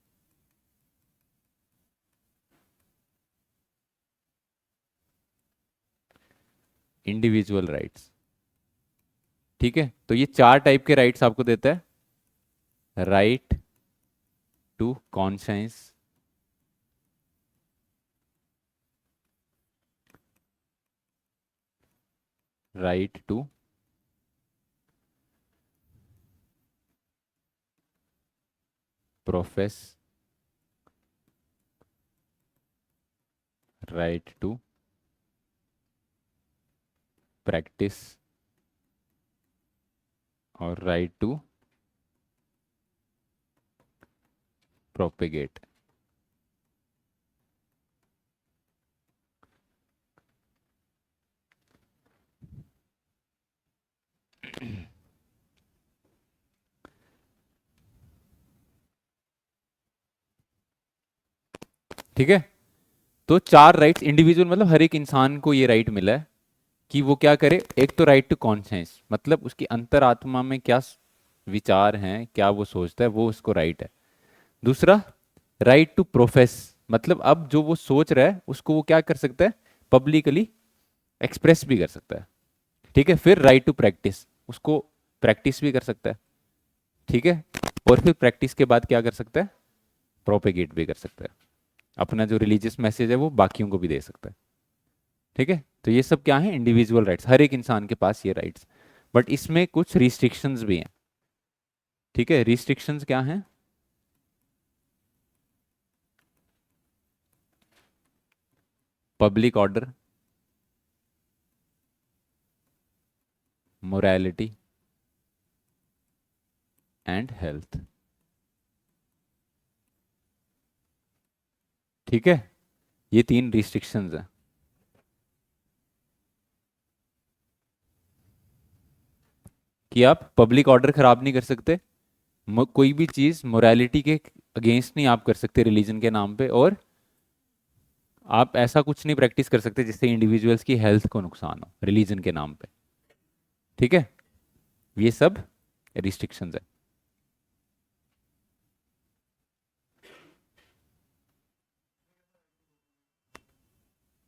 Individual rights. ठीक है, तो ये चार टाइप के राइट्स आपको देता है। Right to conscience, right to profess, right to practice, और राइट टू प्रोपेगेट। ठीक है, तो चार राइट्स इंडिविजुअल, मतलब हर एक इंसान को ये राइट मिला है कि वो क्या करे। एक तो राइट टू कॉन्शियस, मतलब उसकी अंतरात्मा में क्या विचार हैं, क्या वो सोचता है, वो उसको राइट है। दूसरा, राइट टू प्रोफेस, मतलब अब जो वो सोच रहा है उसको वो क्या कर सकता है, पब्लिकली एक्सप्रेस भी कर सकता है। ठीक है, फिर राइट टू प्रैक्टिस, उसको प्रैक्टिस भी कर सकता है। ठीक है, और फिर प्रैक्टिस के बाद क्या कर सकता है, प्रोपेगेट भी कर सकता है, अपना जो रिलीजियस मैसेज है वो बाकियों को भी दे सकता है। ठीक है, तो ये सब क्या है, इंडिविजुअल राइट्स, हर एक इंसान के पास ये राइट्स। बट इसमें कुछ रिस्ट्रिक्शंस भी हैं। ठीक है, रिस्ट्रिक्शंस क्या हैं? Public order, morality and health. ठीक है, ये तीन रिस्ट्रिक्शंस हैं कि आप पब्लिक ऑर्डर खराब नहीं कर सकते, कोई भी चीज़ मोरालिटी के अगेंस्ट नहीं आप कर सकते रिलीजन के नाम पे, और आप ऐसा कुछ नहीं प्रैक्टिस कर सकते जिससे इंडिविजुअल्स की हेल्थ को नुकसान हो रिलीजन के नाम पे। ठीक है, ये सब रिस्ट्रिक्शंस है।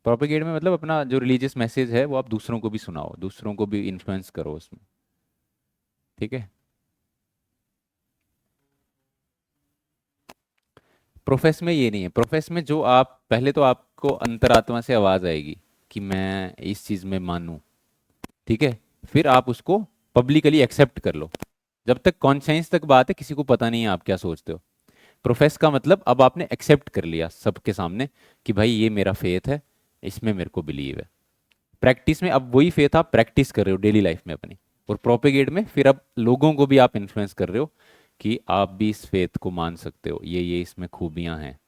प्रोपेगेट में मतलब अपना जो रिलीजियस मैसेज है वो आप दूसरों को भी सुनाओ, दूसरों को भी इन्फ्लुएंस करो उसमें। ठीक है। प्रोफेस में ये नहीं है, प्रोफेस में जो आप पहले तो आपको अंतरात्मा से आवाज आएगी कि मैं इस चीज में मानूं। ठीक है, फिर आप उसको पब्लिकली एक्सेप्ट कर लो। जब तक कॉन्शियस तक बात है किसी को पता नहीं है आप क्या सोचते हो। प्रोफेस का मतलब अब आपने एक्सेप्ट कर लिया सबके सामने कि भाई ये मेरा फेथ है, इसमें मेरे को बिलीव है। प्रैक्टिस में अब वही फेथ आप प्रैक्टिस कर रहे हो डेली लाइफ में अपनी। और प्रोपेगेट में फिर अब लोगों को भी आप इन्फ्लुएंस कर रहे हो कि आप भी इस फेथ को मान सकते हो, ये इसमें खूबियां हैं।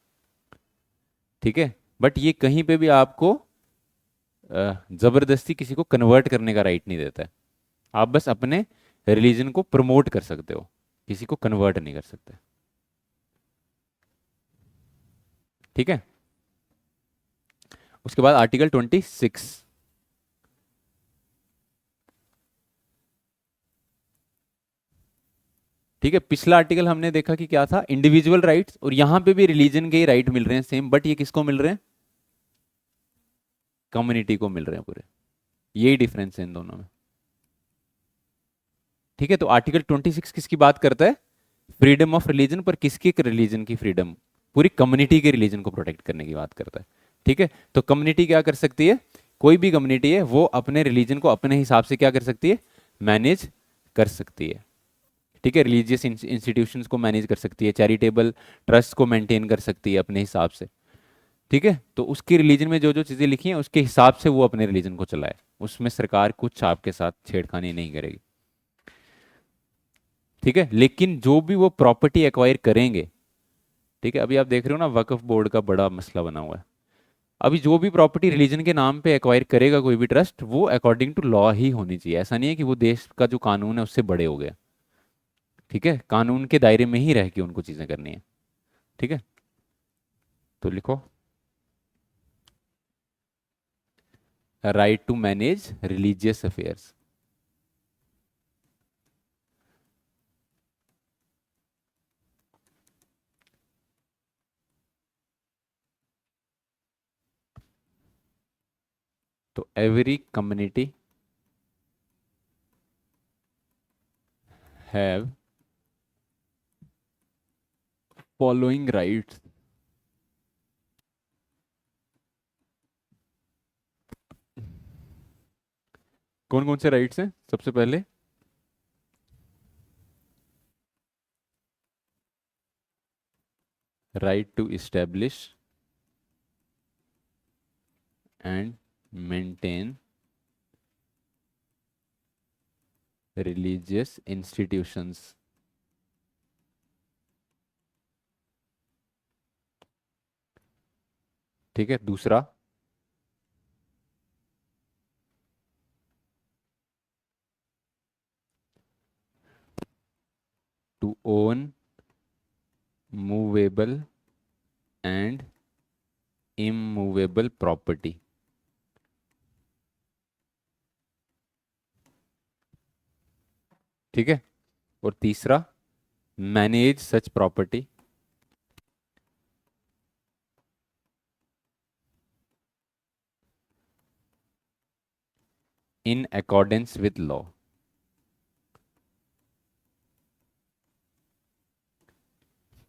ठीक है, बट ये कहीं पे भी आपको जबरदस्ती किसी को कन्वर्ट करने का राइट नहीं देता है। आप बस अपने रिलीजन को प्रमोट कर सकते हो, किसी को कन्वर्ट नहीं कर सकते। ठीक है। उसके बाद आर्टिकल 26। ठीक है, पिछला आर्टिकल हमने देखा कि क्या था, इंडिविजुअल राइट्स, और यहां पे भी रिलीजन के ही राइट मिल रहे हैं सेम, बट ये किसको मिल रहे हैं, कम्युनिटी को मिल रहे हैं पूरे। यही डिफरेंस है इन दोनों में। ठीक है, तो आर्टिकल 26 किसकी बात करता है, फ्रीडम ऑफ रिलीजन, पर किसकी रिलीजन की फ्रीडम, पूरी कम्युनिटी के रिलीजन को प्रोटेक्ट करने की बात करता है। ठीक है, तो कम्युनिटी क्या कर सकती है, कोई भी कम्युनिटी है वो अपने रिलीजन को अपने हिसाब से क्या कर सकती है, मैनेज कर सकती है। ठीक है, रिलीजियस इंस्टीट्यूशंस को मैनेज कर सकती है, चैरिटेबल ट्रस्ट को मेंटेन कर सकती है अपने हिसाब से। ठीक है, तो उसकी रिलीजन में जो जो चीज़ें लिखी हैं उसके हिसाब से वो अपने रिलीजन को चलाए, उसमें सरकार कुछ आपके साथ छेड़खानी नहीं करेगी। ठीक है, लेकिन जो भी वो प्रॉपर्टी एक्वायर करेंगे, ठीक है, अभी आप देख रहे हो ना वक्फ बोर्ड का बड़ा मसला बना हुआ है। अभी जो भी प्रॉपर्टी रिलीजन के नाम पे एक्वायर करेगा कोई भी ट्रस्ट, वो अकॉर्डिंग टू लॉ ही होनी चाहिए। ऐसा नहीं है कि वो देश का जो कानून है उससे बड़े हो गया। ठीक है, कानून के दायरे में ही रह के उनको चीज़ें करनी है। ठीक है, तो लिखो, right to manage religious affairs. तो every community have following rights. कौन कौन से राइट्स हैं, सबसे पहले right to establish and maintain religious institutions. ठीक है, दूसरा to own movable and immovable property. ठीक है, और तीसरा manage such property in accordance with law.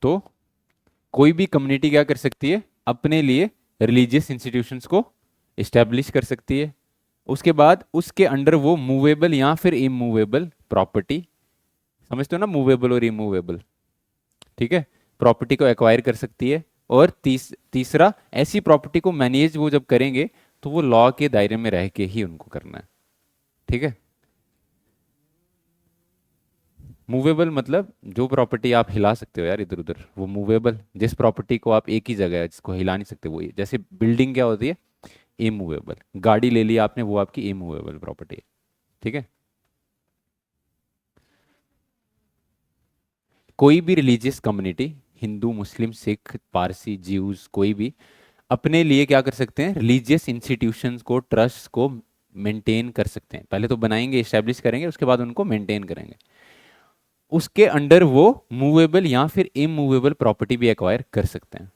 तो कोई भी कम्युनिटी क्या कर सकती है, अपने लिए रिलीजियस इंस्टीट्यूशंस को इस्टेब्लिश कर सकती है। उसके बाद उसके अंडर वो मूवेबल या फिर इमूवेबल प्रॉपर्टी, समझते हो ना, मूवेबल और इमूवेबल। ठीक है, प्रॉपर्टी को एक्वायर कर सकती है। और तीसरा, ऐसी प्रॉपर्टी को मैनेज वो जब करेंगे तो वो लॉ के दायरे में रह के ही उनको करना है। ठीक है, मूवेबल मतलब जो प्रॉपर्टी आप हिला सकते हो यार इधर उधर, वो मूवेबल। जिस प्रॉपर्टी को आप एक ही जगह है जिसको हिला नहीं सकते, वो जैसे बिल्डिंग क्या होती है, इमूवेबल। गाड़ी ले ली आपने, वो आपकी इमूवेबल प्रॉपर्टी है। ठीक है, कोई भी रिलीजियस कम्युनिटी, हिंदू, मुस्लिम, सिख, पारसी, ज्यूज, कोई भी अपने लिए क्या कर सकते हैं, रिलीजियस इंस्टीट्यूशंस को, ट्रस्ट को मेंटेन कर सकते हैं। पहले तो बनाएंगे, इस्टेब्लिश करेंगे, उसके बाद उनको मेंटेन करेंगे। उसके अंडर वो मूवेबल या फिर इमूवेबल प्रॉपर्टी भी एक्वायर कर सकते हैं।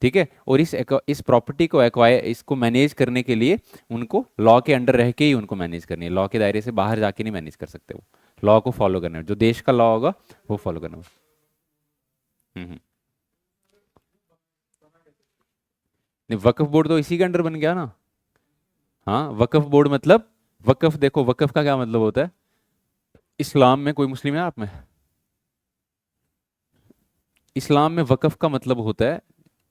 ठीक है, और इस प्रॉपर्टी को एक्वायर, इसको मैनेज करने के लिए उनको लॉ के अंडर रह के ही उनको मैनेज करनी है। लॉ के दायरे से बाहर जाके नहीं मैनेज कर सकते वो। लॉ को फॉलो करना है, जो देश का लॉ होगा वो फॉलो करना होगा। हम्म। नहीं, वक्फ बोर्ड तो इसी के अंडर बन गया ना। हाँ, वक्फ बोर्ड मतलब, वक्फ देखो, वक्फ का क्या मतलब होता है। इस्लाम में, कोई मुस्लिम है आप में? इस्लाम में वक्फ का मतलब होता है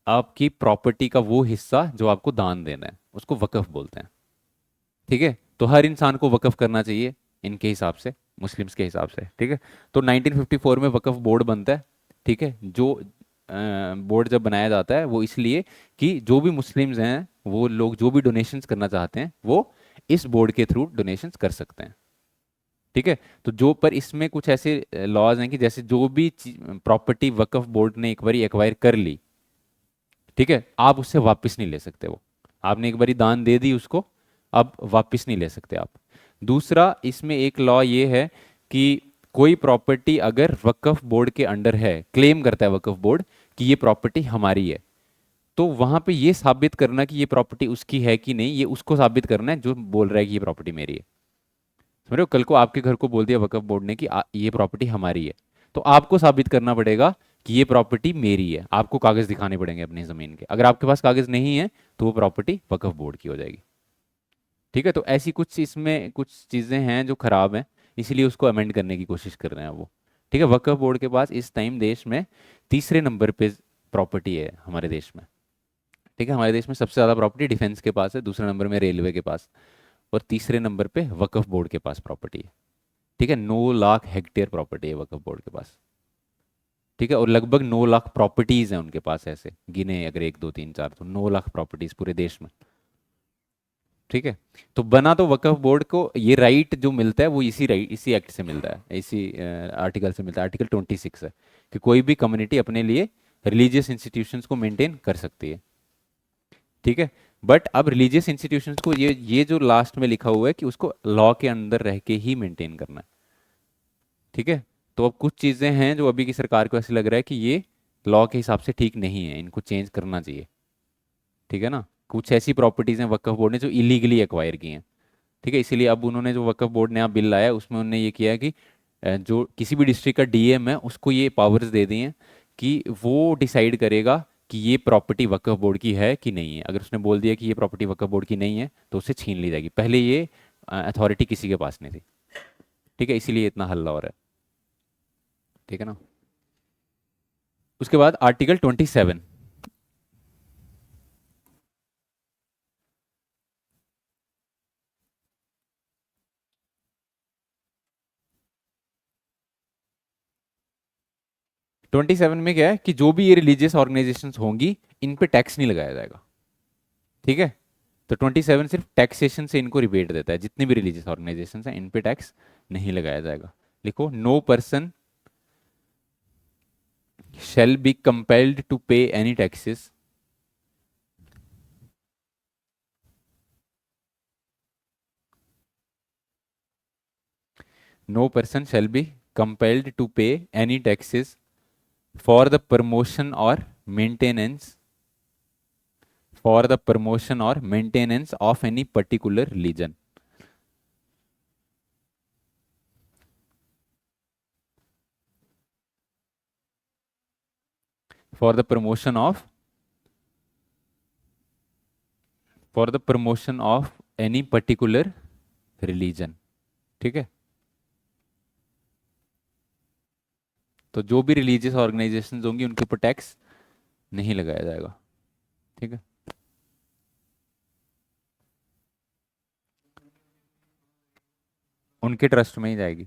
आपकी प्रॉपर्टी का वो हिस्सा जो आपको दान देना है, उसको वक्फ बोलते हैं। ठीक है, तो हर इंसान को वक्फ करना चाहिए इनके हिसाब से, मुस्लिम्स के हिसाब से। ठीक है, तो 1954 में वक्फ बोर्ड बनता है। ठीक है, जो बोर्ड जब बनाया जाता है वो इसलिए कि जो भी मुस्लिम्स हैं वो लोग जो भी डोनेशंस करना चाहते हैं वो इस बोर्ड के थ्रू डोनेशंस कर सकते हैं। ठीक है, तो जो पर इसमें कुछ ऐसे लॉज हैं कि जैसे जो भी प्रॉपर्टी वक्फ बोर्ड ने एक बार एक्वायर कर ली, ठीक है, आप उससे वापस नहीं ले सकते। वो आपने एक बारी दान दे दी उसको, अब वापस नहीं ले सकते आप। दूसरा, इसमें एक लॉ ये है कि कोई प्रॉपर्टी अगर वक्फ बोर्ड के अंडर है, क्लेम करता है वक्फ बोर्ड कि ये प्रॉपर्टी हमारी है, तो वहां पे ये साबित करना कि ये प्रॉपर्टी उसकी है कि नहीं, ये उसको साबित करना है जो बोल रहा है कि ये प्रॉपर्टी मेरी है। समझ रहे हो, कल को आपके घर को बोल दिया वक्फ बोर्ड ने कि ये प्रॉपर्टी हमारी है, तो आपको साबित करना पड़ेगा कि ये प्रॉपर्टी मेरी है। आपको कागज दिखाने पड़ेंगे अपनी जमीन के। अगर आपके पास कागज नहीं है तो वो प्रॉपर्टी वक्फ बोर्ड की हो जाएगी। ठीक है, तो ऐसी कुछ इसमें कुछ चीज़ें हैं जो खराब हैं, इसीलिए उसको अमेंड करने की कोशिश कर रहे हैं वो। ठीक है, वक्फ बोर्ड के पास इस टाइम देश में तीसरे नंबर पे प्रॉपर्टी है हमारे देश में। ठीक है, हमारे देश में सबसे ज़्यादा प्रॉपर्टी डिफेंस के पास है, दूसरे नंबर में रेलवे के पास, और तीसरे नंबर पे वक्फ बोर्ड के पास प्रॉपर्टी है। ठीक है, 9 लाख हेक्टेयर प्रॉपर्टी है वक्फ बोर्ड के पास। ठीक है, और लगभग 9 लाख प्रॉपर्टीज हैं उनके पास, ऐसे गिने अगर 1 2 3 4 तो 9 लाख प्रॉपर्टीज पूरे देश में। ठीक है, तो बना तो वक्फ बोर्ड को ये राइट जो मिलता है वो इसी राइट, इसी एक्ट से मिलता है, इसी आर्टिकल से मिलता है। आर्टिकल 26 है कि कोई भी कम्युनिटी अपने लिए रिलीजियस इंस्टीट्यूशंस को मेंटेन कर सकती है। ठीक है, बट अब रिलीजियस इंस्टीट्यूशंस को ये जो लास्ट में लिखा हुआ है कि उसको लॉ के अंदर रह के ही मेंटेन करना है। ठीक है, तो अब कुछ चीज़ें हैं जो अभी की सरकार को ऐसे लग रहा है कि ये लॉ के हिसाब से ठीक नहीं है, इनको चेंज करना चाहिए। ठीक है ना, कुछ ऐसी प्रॉपर्टीज़ हैं वक्फ बोर्ड ने जो इलीगली एक्वायर की हैं। ठीक है, इसीलिए अब उन्होंने जो वक्फ बोर्ड ने यहाँ बिल लाया है उसमें उन्होंने ये किया है कि जो किसी भी डिस्ट्रिक्ट का डीएम है उसको ये पावर्स दे दी हैं कि वो डिसाइड करेगा कि ये प्रॉपर्टी वक्फ बोर्ड की है कि नहीं है। अगर उसने बोल दिया कि ये प्रॉपर्टी वक्फ बोर्ड की नहीं है तो उससे छीन ली जाएगी। पहले ये अथॉरिटी किसी के पास नहीं थी। ठीक है, इसीलिए इतना हल्ला हो रहा है। ठीक है ना, उसके बाद आर्टिकल 27। 27 में क्या है कि जो भी ये रिलीजियस ऑर्गेनाइजेशंस होंगी इन पे टैक्स नहीं लगाया जाएगा। ठीक है, तो 27 सिर्फ टैक्सेशन से इनको रिबेट देता है, जितनी भी रिलीजियस ऑर्गेनाइजेशंस हैं इन पे टैक्स नहीं लगाया जाएगा। लिखो, no person shall be compelled to pay any taxes no person shall be compelled to pay any taxes for the promotion or maintenance of any particular religion. For the promotion of any particular religion. ठीक है, तो जो भी religious organisations होंगी उनके ऊपर tax नहीं लगाया जाएगा। ठीक है, उनके ट्रस्ट में ही जाएगी।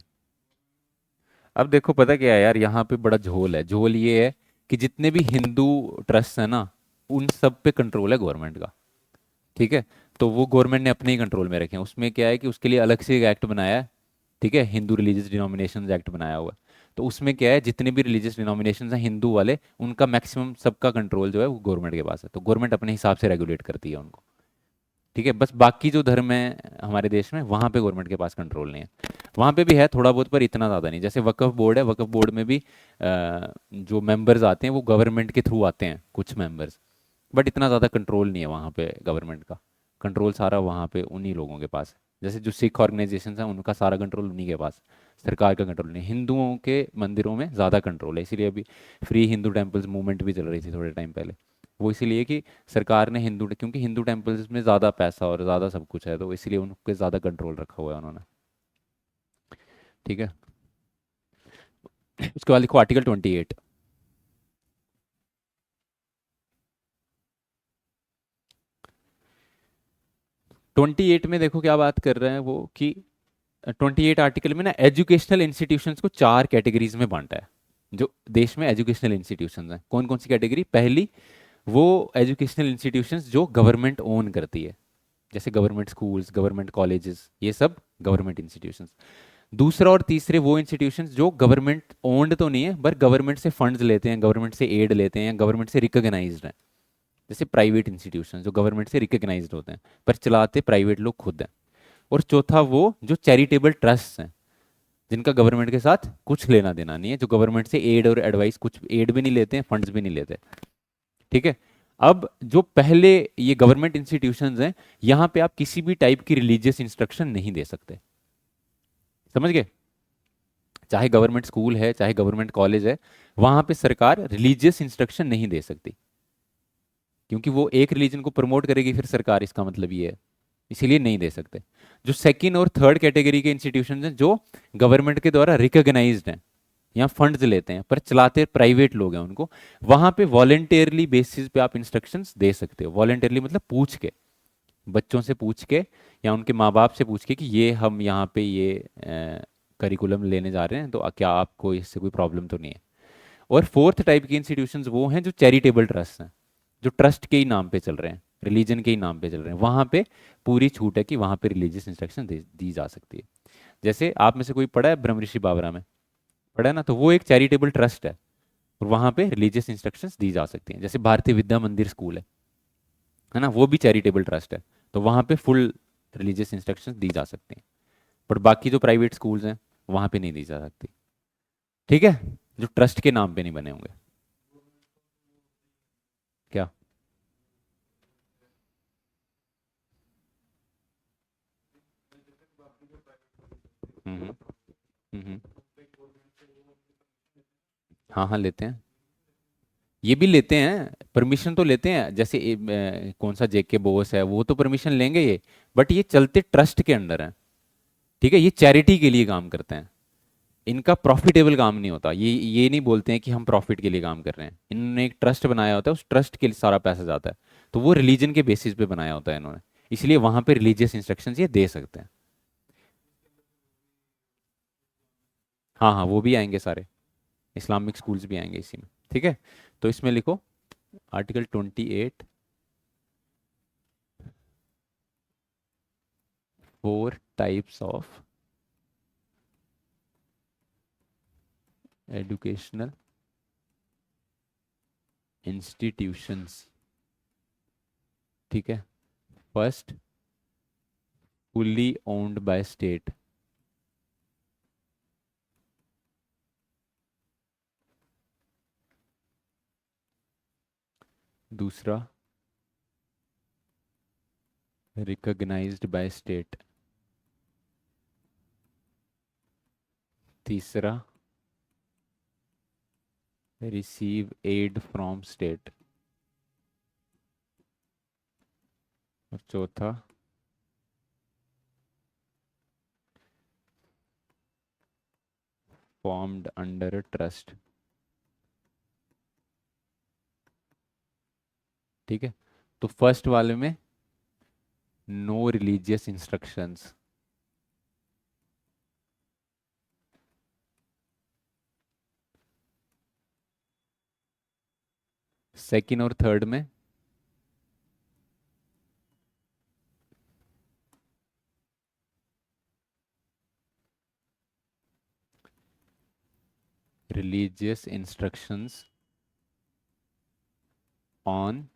अब देखो पता क्या है यार, यहाँ पे बड़ा झोल है। झोल ये है कि जितने भी हिंदू ट्रस्ट है ना, उन सब पे कंट्रोल है गवर्नमेंट का। ठीक है, तो वो गवर्नमेंट ने अपने ही कंट्रोल में रखे हैं। उसमें क्या है कि उसके लिए अलग से एक एक्ट बनाया है। ठीक है, हिंदू रिलीजियस डिनोमिनेशन एक्ट बनाया हुआ है। तो उसमें क्या है, जितने भी रिलीजियस डिनोमिनेशन हैं हिंदू वाले, उनका मैक्सिमम सबका कंट्रोल जो है वो गवर्नमेंट के पास है, तो गवर्नमेंट अपने हिसाब से रेगुलेट करती है उनको। ठीक है, बस बाकी जो धर्म है हमारे देश में, वहाँ पे गवर्नमेंट के पास कंट्रोल नहीं है। वहाँ पे भी है थोड़ा बहुत, पर इतना ज़्यादा नहीं। जैसे वक्फ बोर्ड है, वक्फ बोर्ड में भी जो मेंबर्स आते हैं वो गवर्नमेंट के थ्रू आते हैं कुछ मेंबर्स, बट इतना ज़्यादा कंट्रोल नहीं है वहाँ पे गवर्नमेंट का। कंट्रोल सारा वहाँ पे उन्हीं लोगों के पास है। जैसे जो सिख ऑर्गेनाइजेशन हैं उनका सारा कंट्रोल उन्हीं के पास, सरकार का कंट्रोल नहीं। हिंदुओं के मंदिरों में ज़्यादा कंट्रोल है, इसीलिए अभी फ्री हिंदू टेम्पल्स मूवमेंट भी चल रही थी थोड़े टाइम पहले। वो इसीलिए कि सरकार ने हिंदू, क्योंकि हिंदू टेम्पल्स में ज़्यादा पैसा और ज़्यादा सब कुछ है, तो इसलिए उन पे ज़्यादा कंट्रोल रखा हुआ है उन्होंने। ठीक है, उसके बाद लिखो आर्टिकल 28। 28 में देखो क्या बात कर रहे हैं वो, कि 28 आर्टिकल में ना एजुकेशनल इंस्टीट्यूशंस को 4 कैटेगरीज में बांटा है। जो देश में एजुकेशनल इंस्टीट्यूशंस हैं, कौन कौन सी कैटेगरी? पहली, वो एजुकेशनल इंस्टीट्यूशंस जो गवर्नमेंट ओन करती है, जैसे गवर्नमेंट स्कूल्स, गवर्नमेंट कॉलेजेस, ये सब गवर्नमेंट इंस्टीट्यूशंस। दूसरा और तीसरे वो इंस्टीट्यूशंस जो गवर्नमेंट ओन्ड तो नहीं है, पर गवर्नमेंट से फंड्स लेते हैं, गवर्नमेंट से एड लेते हैं, गवर्नमेंट से रिकॉग्नाइज्ड हैं। जैसे प्राइवेट इंस्टीट्यूशन जो गवर्नमेंट से रिकॉग्नाइज्ड होते हैं, पर चलाते प्राइवेट लोग खुद हैं। और चौथा वो जो चैरिटेबल ट्रस्ट हैं, जिनका गवर्नमेंट के साथ कुछ लेना देना नहीं है, जो गवर्नमेंट से एड और एडवाइस, कुछ एड भी नहीं लेते हैं, फंड्स भी नहीं लेते। ठीक है। अब जो पहले ये गवर्नमेंट इंस्टीट्यूशंस हैं, यहाँ पे आप किसी भी टाइप की रिलीजियस इंस्ट्रक्शन नहीं दे सकते। समझ गए? चाहे गवर्नमेंट स्कूल है, चाहे गवर्नमेंट कॉलेज है, वहां पे सरकार रिलीजियस इंस्ट्रक्शन नहीं दे सकती, क्योंकि वो एक रिलीजन को प्रमोट करेगी फिर सरकार, इसका मतलब ये है, इसीलिए नहीं दे सकते। जो सेकंड और थर्ड कैटेगरी के इंस्टीट्यूशन हैं जो गवर्नमेंट के द्वारा रिकॉग्नाइज्ड हैं या फंड्स लेते हैं, पर चलाते प्राइवेट लोग हैं उनको, वहां पे वॉलेंटियरली बेसिस पे आप इंस्ट्रक्शंस दे सकते हो। वॉलेंटियरली मतलब पूछ के, बच्चों से पूछ के या उनके माँ बाप से पूछ के कि ये हम यहाँ पे ये करिकुलम लेने जा रहे हैं, तो क्या आपको इससे कोई प्रॉब्लम तो नहीं है। और फोर्थ टाइप की इंस्टीट्यूशंस वो हैं जो चैरिटेबल ट्रस्ट हैं, जो ट्रस्ट के ही नाम पे चल रहे हैं, रिलीजन के ही नाम पे चल रहे हैं, वहाँ पे पूरी छूट है कि वहाँ पे रिलीजियस इंस्ट्रक्शन दी जा सकती है। जैसे आप में से कोई पढ़ा है ब्रह्म ऋषि बाबरा में? पढ़ा है ना, तो वो एक चैरिटेबल ट्रस्ट है, और वहाँ पे रिलीजियस इंस्ट्रक्शंस दी जा सकती हैं। जैसे भारतीय विद्या मंदिर स्कूल है ना, वो भी चैरिटेबल ट्रस्ट है, तो वहाँ पे फुल रिलीजियस इंस्ट्रक्शंस दी जा सकती हैं। पर बाकी जो प्राइवेट स्कूल्स हैं वहाँ पे नहीं दी जा सकती। ठीक है, जो ट्रस्ट के नाम पे नहीं बने होंगे। क्या? हम्म हम्म हम्म। हाँ हाँ, लेते हैं, ये भी लेते हैं, परमिशन तो लेते हैं। जैसे कौन सा जेके बोस है, वो तो परमिशन लेंगे ये, बट ये चलते ट्रस्ट के अंडर है। ठीक है, ये चैरिटी के लिए काम करते हैं, इनका प्रॉफिटेबल काम नहीं होता। ये नहीं बोलते हैं कि हम प्रॉफिट के लिए काम कर रहे हैं, इन्होंने एक ट्रस्ट बनाया होता है, उस ट्रस्ट के लिए सारा पैसा जाता है। तो वो रिलीजन के बेसिस पे बनाया होता है इन्होंने, इसलिए वहां पे रिलीजियस इंस्ट्रक्शंस ये दे सकते हैं। हाँ हाँ, वो भी आएंगे सारे, इस्लामिक स्कूल्स भी आएंगे इसी में। ठीक है, तो इसमें लिखो article 28, 4 types of educational institutions. ठीक है, first, fully owned by state. दूसरा, रिकॉग्नाइज्ड बाय स्टेट। तीसरा, रिसीव एड फ्रॉम स्टेट। और चौथा, फॉर्म्ड अंडर ट्रस्ट। ठीक है, तो फर्स्ट वाले में नो रिलीजियस इंस्ट्रक्शंस, सेकंड और थर्ड में religious instructions on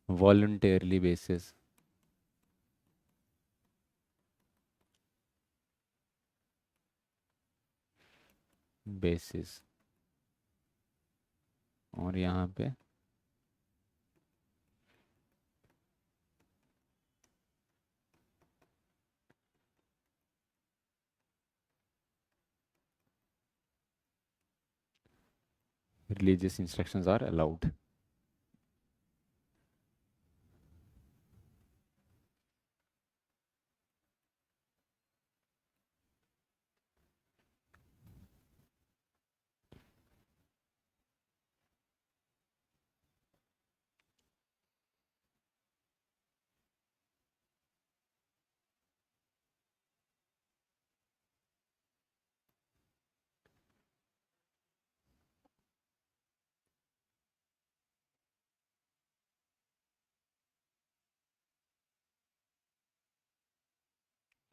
voluntarily basis. Basis, और यहाँ पे रिलीजियस इंस्ट्रक्शंस आर अलाउड।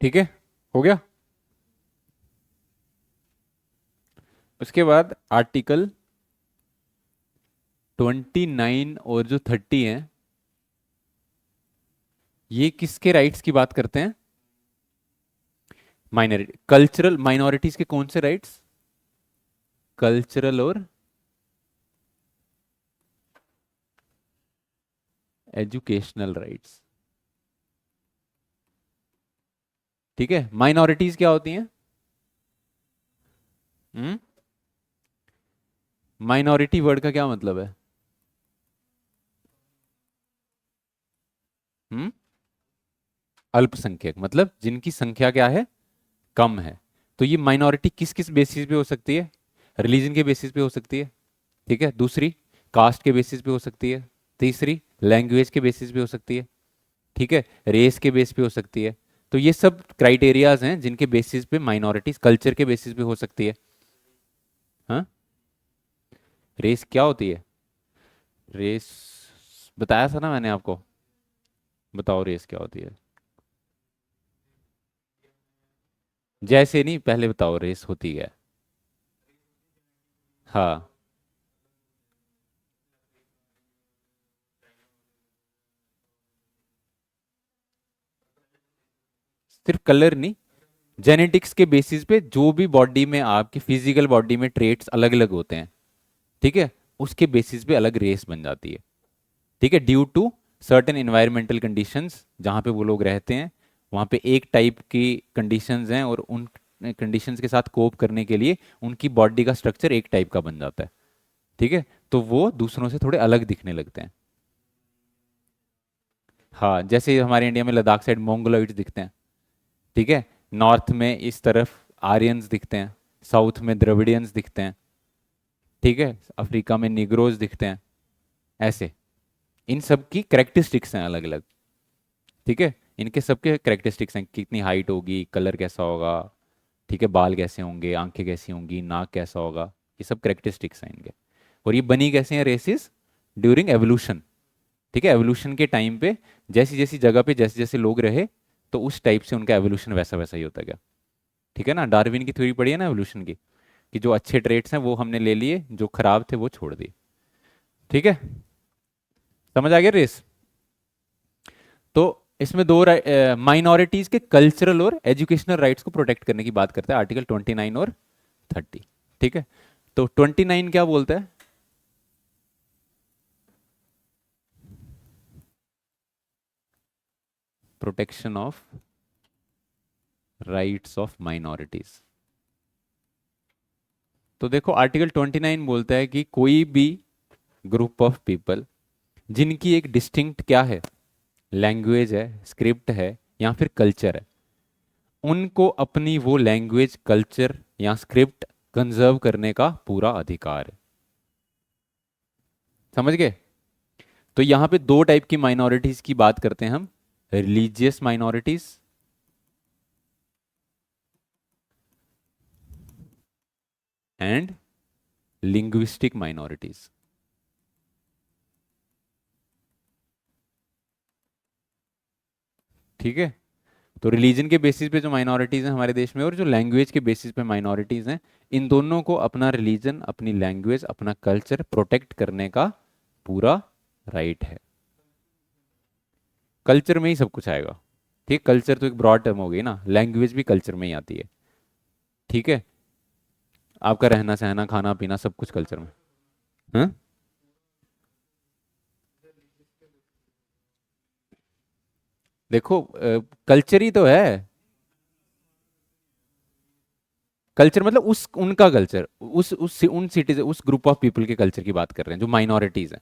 ठीक है, हो गया। उसके बाद आर्टिकल 29 और जो 30 है, ये किसके राइट्स की बात करते हैं? माइनॉरिटी, कल्चरल माइनॉरिटीज के कौन से राइट्स? कल्चरल और एजुकेशनल राइट्स। ठीक है, माइनॉरिटीज क्या होती हैं? हम्म, माइनॉरिटी वर्ड का क्या मतलब है? हम्म, अल्पसंख्यक, मतलब जिनकी संख्या क्या है? कम है। तो ये माइनॉरिटी किस किस बेसिस पे हो सकती है? रिलीजन के बेसिस पे हो सकती है। ठीक है, दूसरी कास्ट के बेसिस पे हो सकती है। तीसरी लैंग्वेज के बेसिस पे हो सकती है। ठीक है, रेस के बेस पे हो सकती है। तो ये सब क्राइटेरियाज हैं जिनके बेसिस पे माइनॉरिटीज, कल्चर के बेसिस पे हो सकती है। हाँ, रेस क्या होती है? रेस बताया था ना मैंने आपको। बताओ रेस क्या होती है? जैसे नहीं, पहले बताओ रेस होती है। हाँ, सिर्फ कलर नहीं, जेनेटिक्स के बेसिस पे जो भी बॉडी में, आपकी फिजिकल बॉडी में ट्रेट्स अलग अलग होते हैं, ठीक है, उसके बेसिस पे अलग रेस बन जाती है। ठीक है, due to certain environmental conditions, जहाँ पे वो लोग रहते हैं, वहाँ पे एक टाइप की कंडीशंस हैं, और उन कंडीशंस के साथ कोप करने के लिए उनकी बॉडी का स्ट्रक्चर एक टाइप का बन जाता है। ठीक है, तो वो दूसरों से थोड़े अलग दिखने लगते हैं। हाँ, जैसे हमारे इंडिया में लद्दाख साइड मोंगोलॉइड्स दिखते हैं। ठीक है, नॉर्थ में इस तरफ आर्यंस दिखते हैं, साउथ में द्रविडियंस दिखते हैं। ठीक है, अफ्रीका में निग्रोज दिखते हैं। ऐसे इन सब की करेक्टरिस्टिक्स हैं अलग अलग। ठीक है, इनके सबके करेक्टरिस्टिक्स हैं, कितनी हाइट होगी, कलर कैसा होगा, ठीक है, बाल कैसे होंगे, आंखें कैसी होंगी, नाक कैसा होगा, ये सब करेक्टरिस्टिक्स हैं इनके। और ये बनी कैसे हैं रेसिस? During evolution. ठीक है, एवोल्यूशन के टाइम पे जैसी जैसी जगह पे जैसे जैसे लोग रहे, तो उस टाइप से उनका एवोल्यूशन वैसा वैसा ही होता गया। ठीक है ना, डार्विन की थ्योरी पढ़ी है ना एवोल्यूशन की, कि जो अच्छे ट्रेट्स हैं वो हमने ले लिए, जो खराब थे वो छोड़ दिए। ठीक है, समझ आ गया रेस? तो इसमें दो माइनॉरिटीज के कल्चरल और एजुकेशनल राइट्स को प्रोटेक्ट करने की बात करता है आर्टिकल 29 और 30। ठीक है, तो 29 क्या बोलता है? Protection of rights of minorities. तो देखो, आर्टिकल 29 बोलता है कि कोई भी ग्रुप ऑफ पीपल जिनकी एक डिस्टिंक्ट क्या है, लैंग्वेज है, स्क्रिप्ट है, या फिर कल्चर है, उनको अपनी वो लैंग्वेज, कल्चर या स्क्रिप्ट कंजर्व करने का पूरा अधिकार है। समझ गए? तो यहां पे दो टाइप की माइनॉरिटीज की बात करते हैं हम, religious minorities and linguistic minorities. ठीक है, तो रिलीजन के बेसिस पे जो माइनॉरिटीज़ हैं हमारे देश में और जो लैंग्वेज के बेसिस पे माइनॉरिटीज़ हैं, इन दोनों को अपना रिलीजन, अपनी लैंग्वेज, अपना कल्चर प्रोटेक्ट करने का पूरा राइट है। कल्चर में ही सब कुछ आएगा। ठीक, कल्चर तो एक ब्रॉड टर्म हो गई ना, लैंग्वेज भी कल्चर में ही आती है। ठीक है, आपका रहना सहना खाना पीना सब कुछ कल्चर में। हाँ, देखो कल्चर ही तो है। कल्चर मतलब उस उनका कल्चर, उस उन सिटीज, उस ग्रुप ऑफ पीपल के कल्चर की बात कर रहे हैं जो माइनॉरिटीज हैं।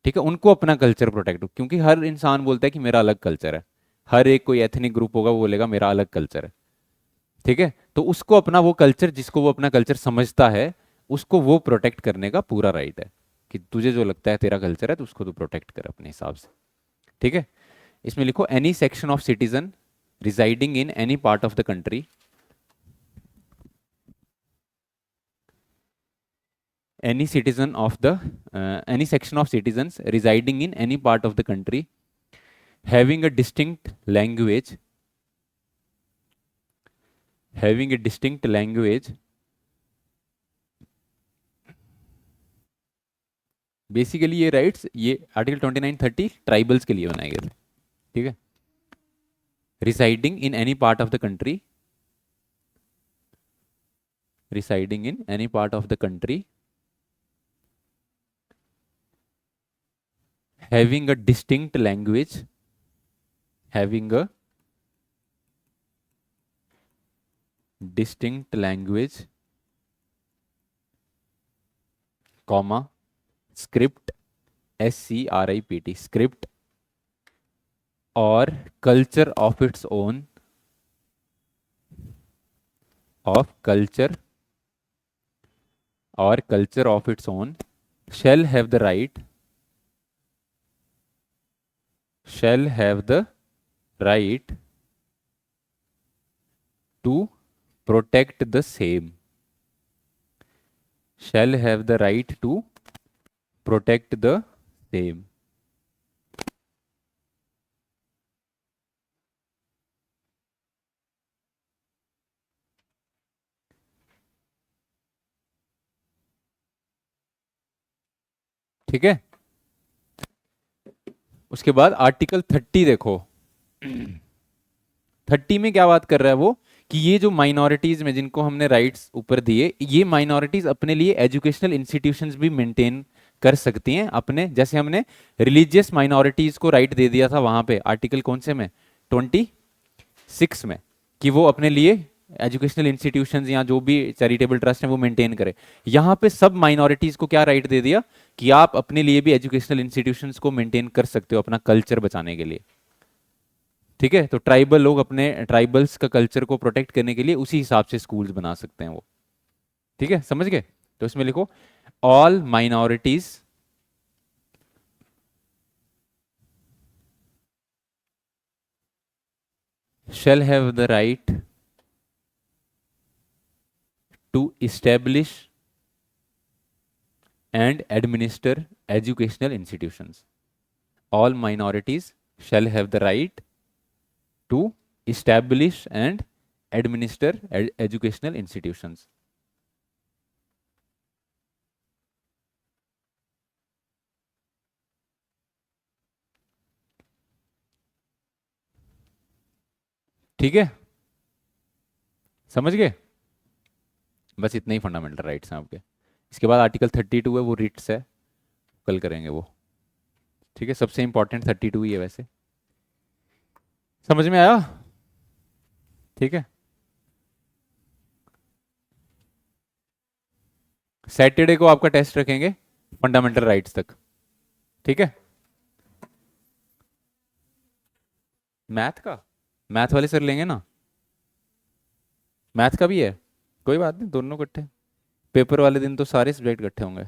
ठीक है, उनको अपना कल्चर प्रोटेक्ट, क्योंकि हर इंसान बोलता है कि मेरा अलग कल्चर है। हर एक कोई एथनिक ग्रुप होगा वो बोलेगा मेरा अलग कल्चर है। ठीक है, तो उसको अपना वो कल्चर, जिसको वो अपना कल्चर समझता है, उसको वो प्रोटेक्ट करने का पूरा राइट है कि तुझे जो लगता है तेरा कल्चर है तो उसको तू प्रोटेक्ट कर अपने हिसाब से। ठीक है, इसमें लिखो any section of citizen residing in any part of the country, any citizen of the any section of citizens residing in any part of the country having a distinct language, having a distinct language, basically ये rights, ये article 2930 tribals के लिए बनाए गए थे। ठीक है, residing in any part of the country, residing in any part of the country, having a distinct language, having a distinct language, comma, script, SCRIPT, script, or culture of its own, of culture or culture of its own, shall have the right, shall have the right to protect the same, shall have the right to protect the same। ठीक है, उसके बाद article 30 देखो। 30 में क्या बात कर रहा है वो, कि ये जो माइनॉरिटीज में जिनको हमने राइट्स ऊपर दिए, ये माइनॉरिटीज अपने लिए एजुकेशनल इंस्टीट्यूशंस भी मेंटेन कर सकती हैं अपने, जैसे हमने रिलीजियस माइनॉरिटीज को राइट दे दिया था वहां पे आर्टिकल कौन से में, 26 में, कि वो अपने लिए एजुकेशनल इंस्टीट्यूशंस या जो भी चैरिटेबल ट्रस्ट है वो मेंटेन करे। यहाँ पे सब माइनॉरिटीज को क्या राइट दे दिया कि आप अपने लिए भी एजुकेशनल इंस्टीट्यूशंस को मेंटेन कर सकते हो अपना कल्चर बचाने के लिए। ठीक है, तो ट्राइबल लोग अपने ट्राइबल्स का कल्चर को प्रोटेक्ट करने के लिए उसी हिसाब से स्कूल्स बना सकते हैं वो। ठीक है, समझ गए? तो इसमें लिखो all minorities shall have the right to establish and administer educational institutions। All minorities shall have the right to establish and administer educational institutions। ठीक है, समझ गए? बस इतने ही फंडामेंटल राइट्स हैं आपके। इसके बाद आर्टिकल 32 है, वो रिट्स है, कल करेंगे वो। ठीक है, सबसे इंपॉर्टेंट 32 ही है वैसे। समझ में आया? ठीक है, सैटरडे को आपका टेस्ट रखेंगे फंडामेंटल राइट्स तक। ठीक है, मैथ का, मैथ वाले सर लेंगे ना, मैथ का भी है, कोई बात नहीं, दोनों इकट्ठे। पेपर वाले दिन तो सारे सब्जेक्ट इकट्ठे होंगे।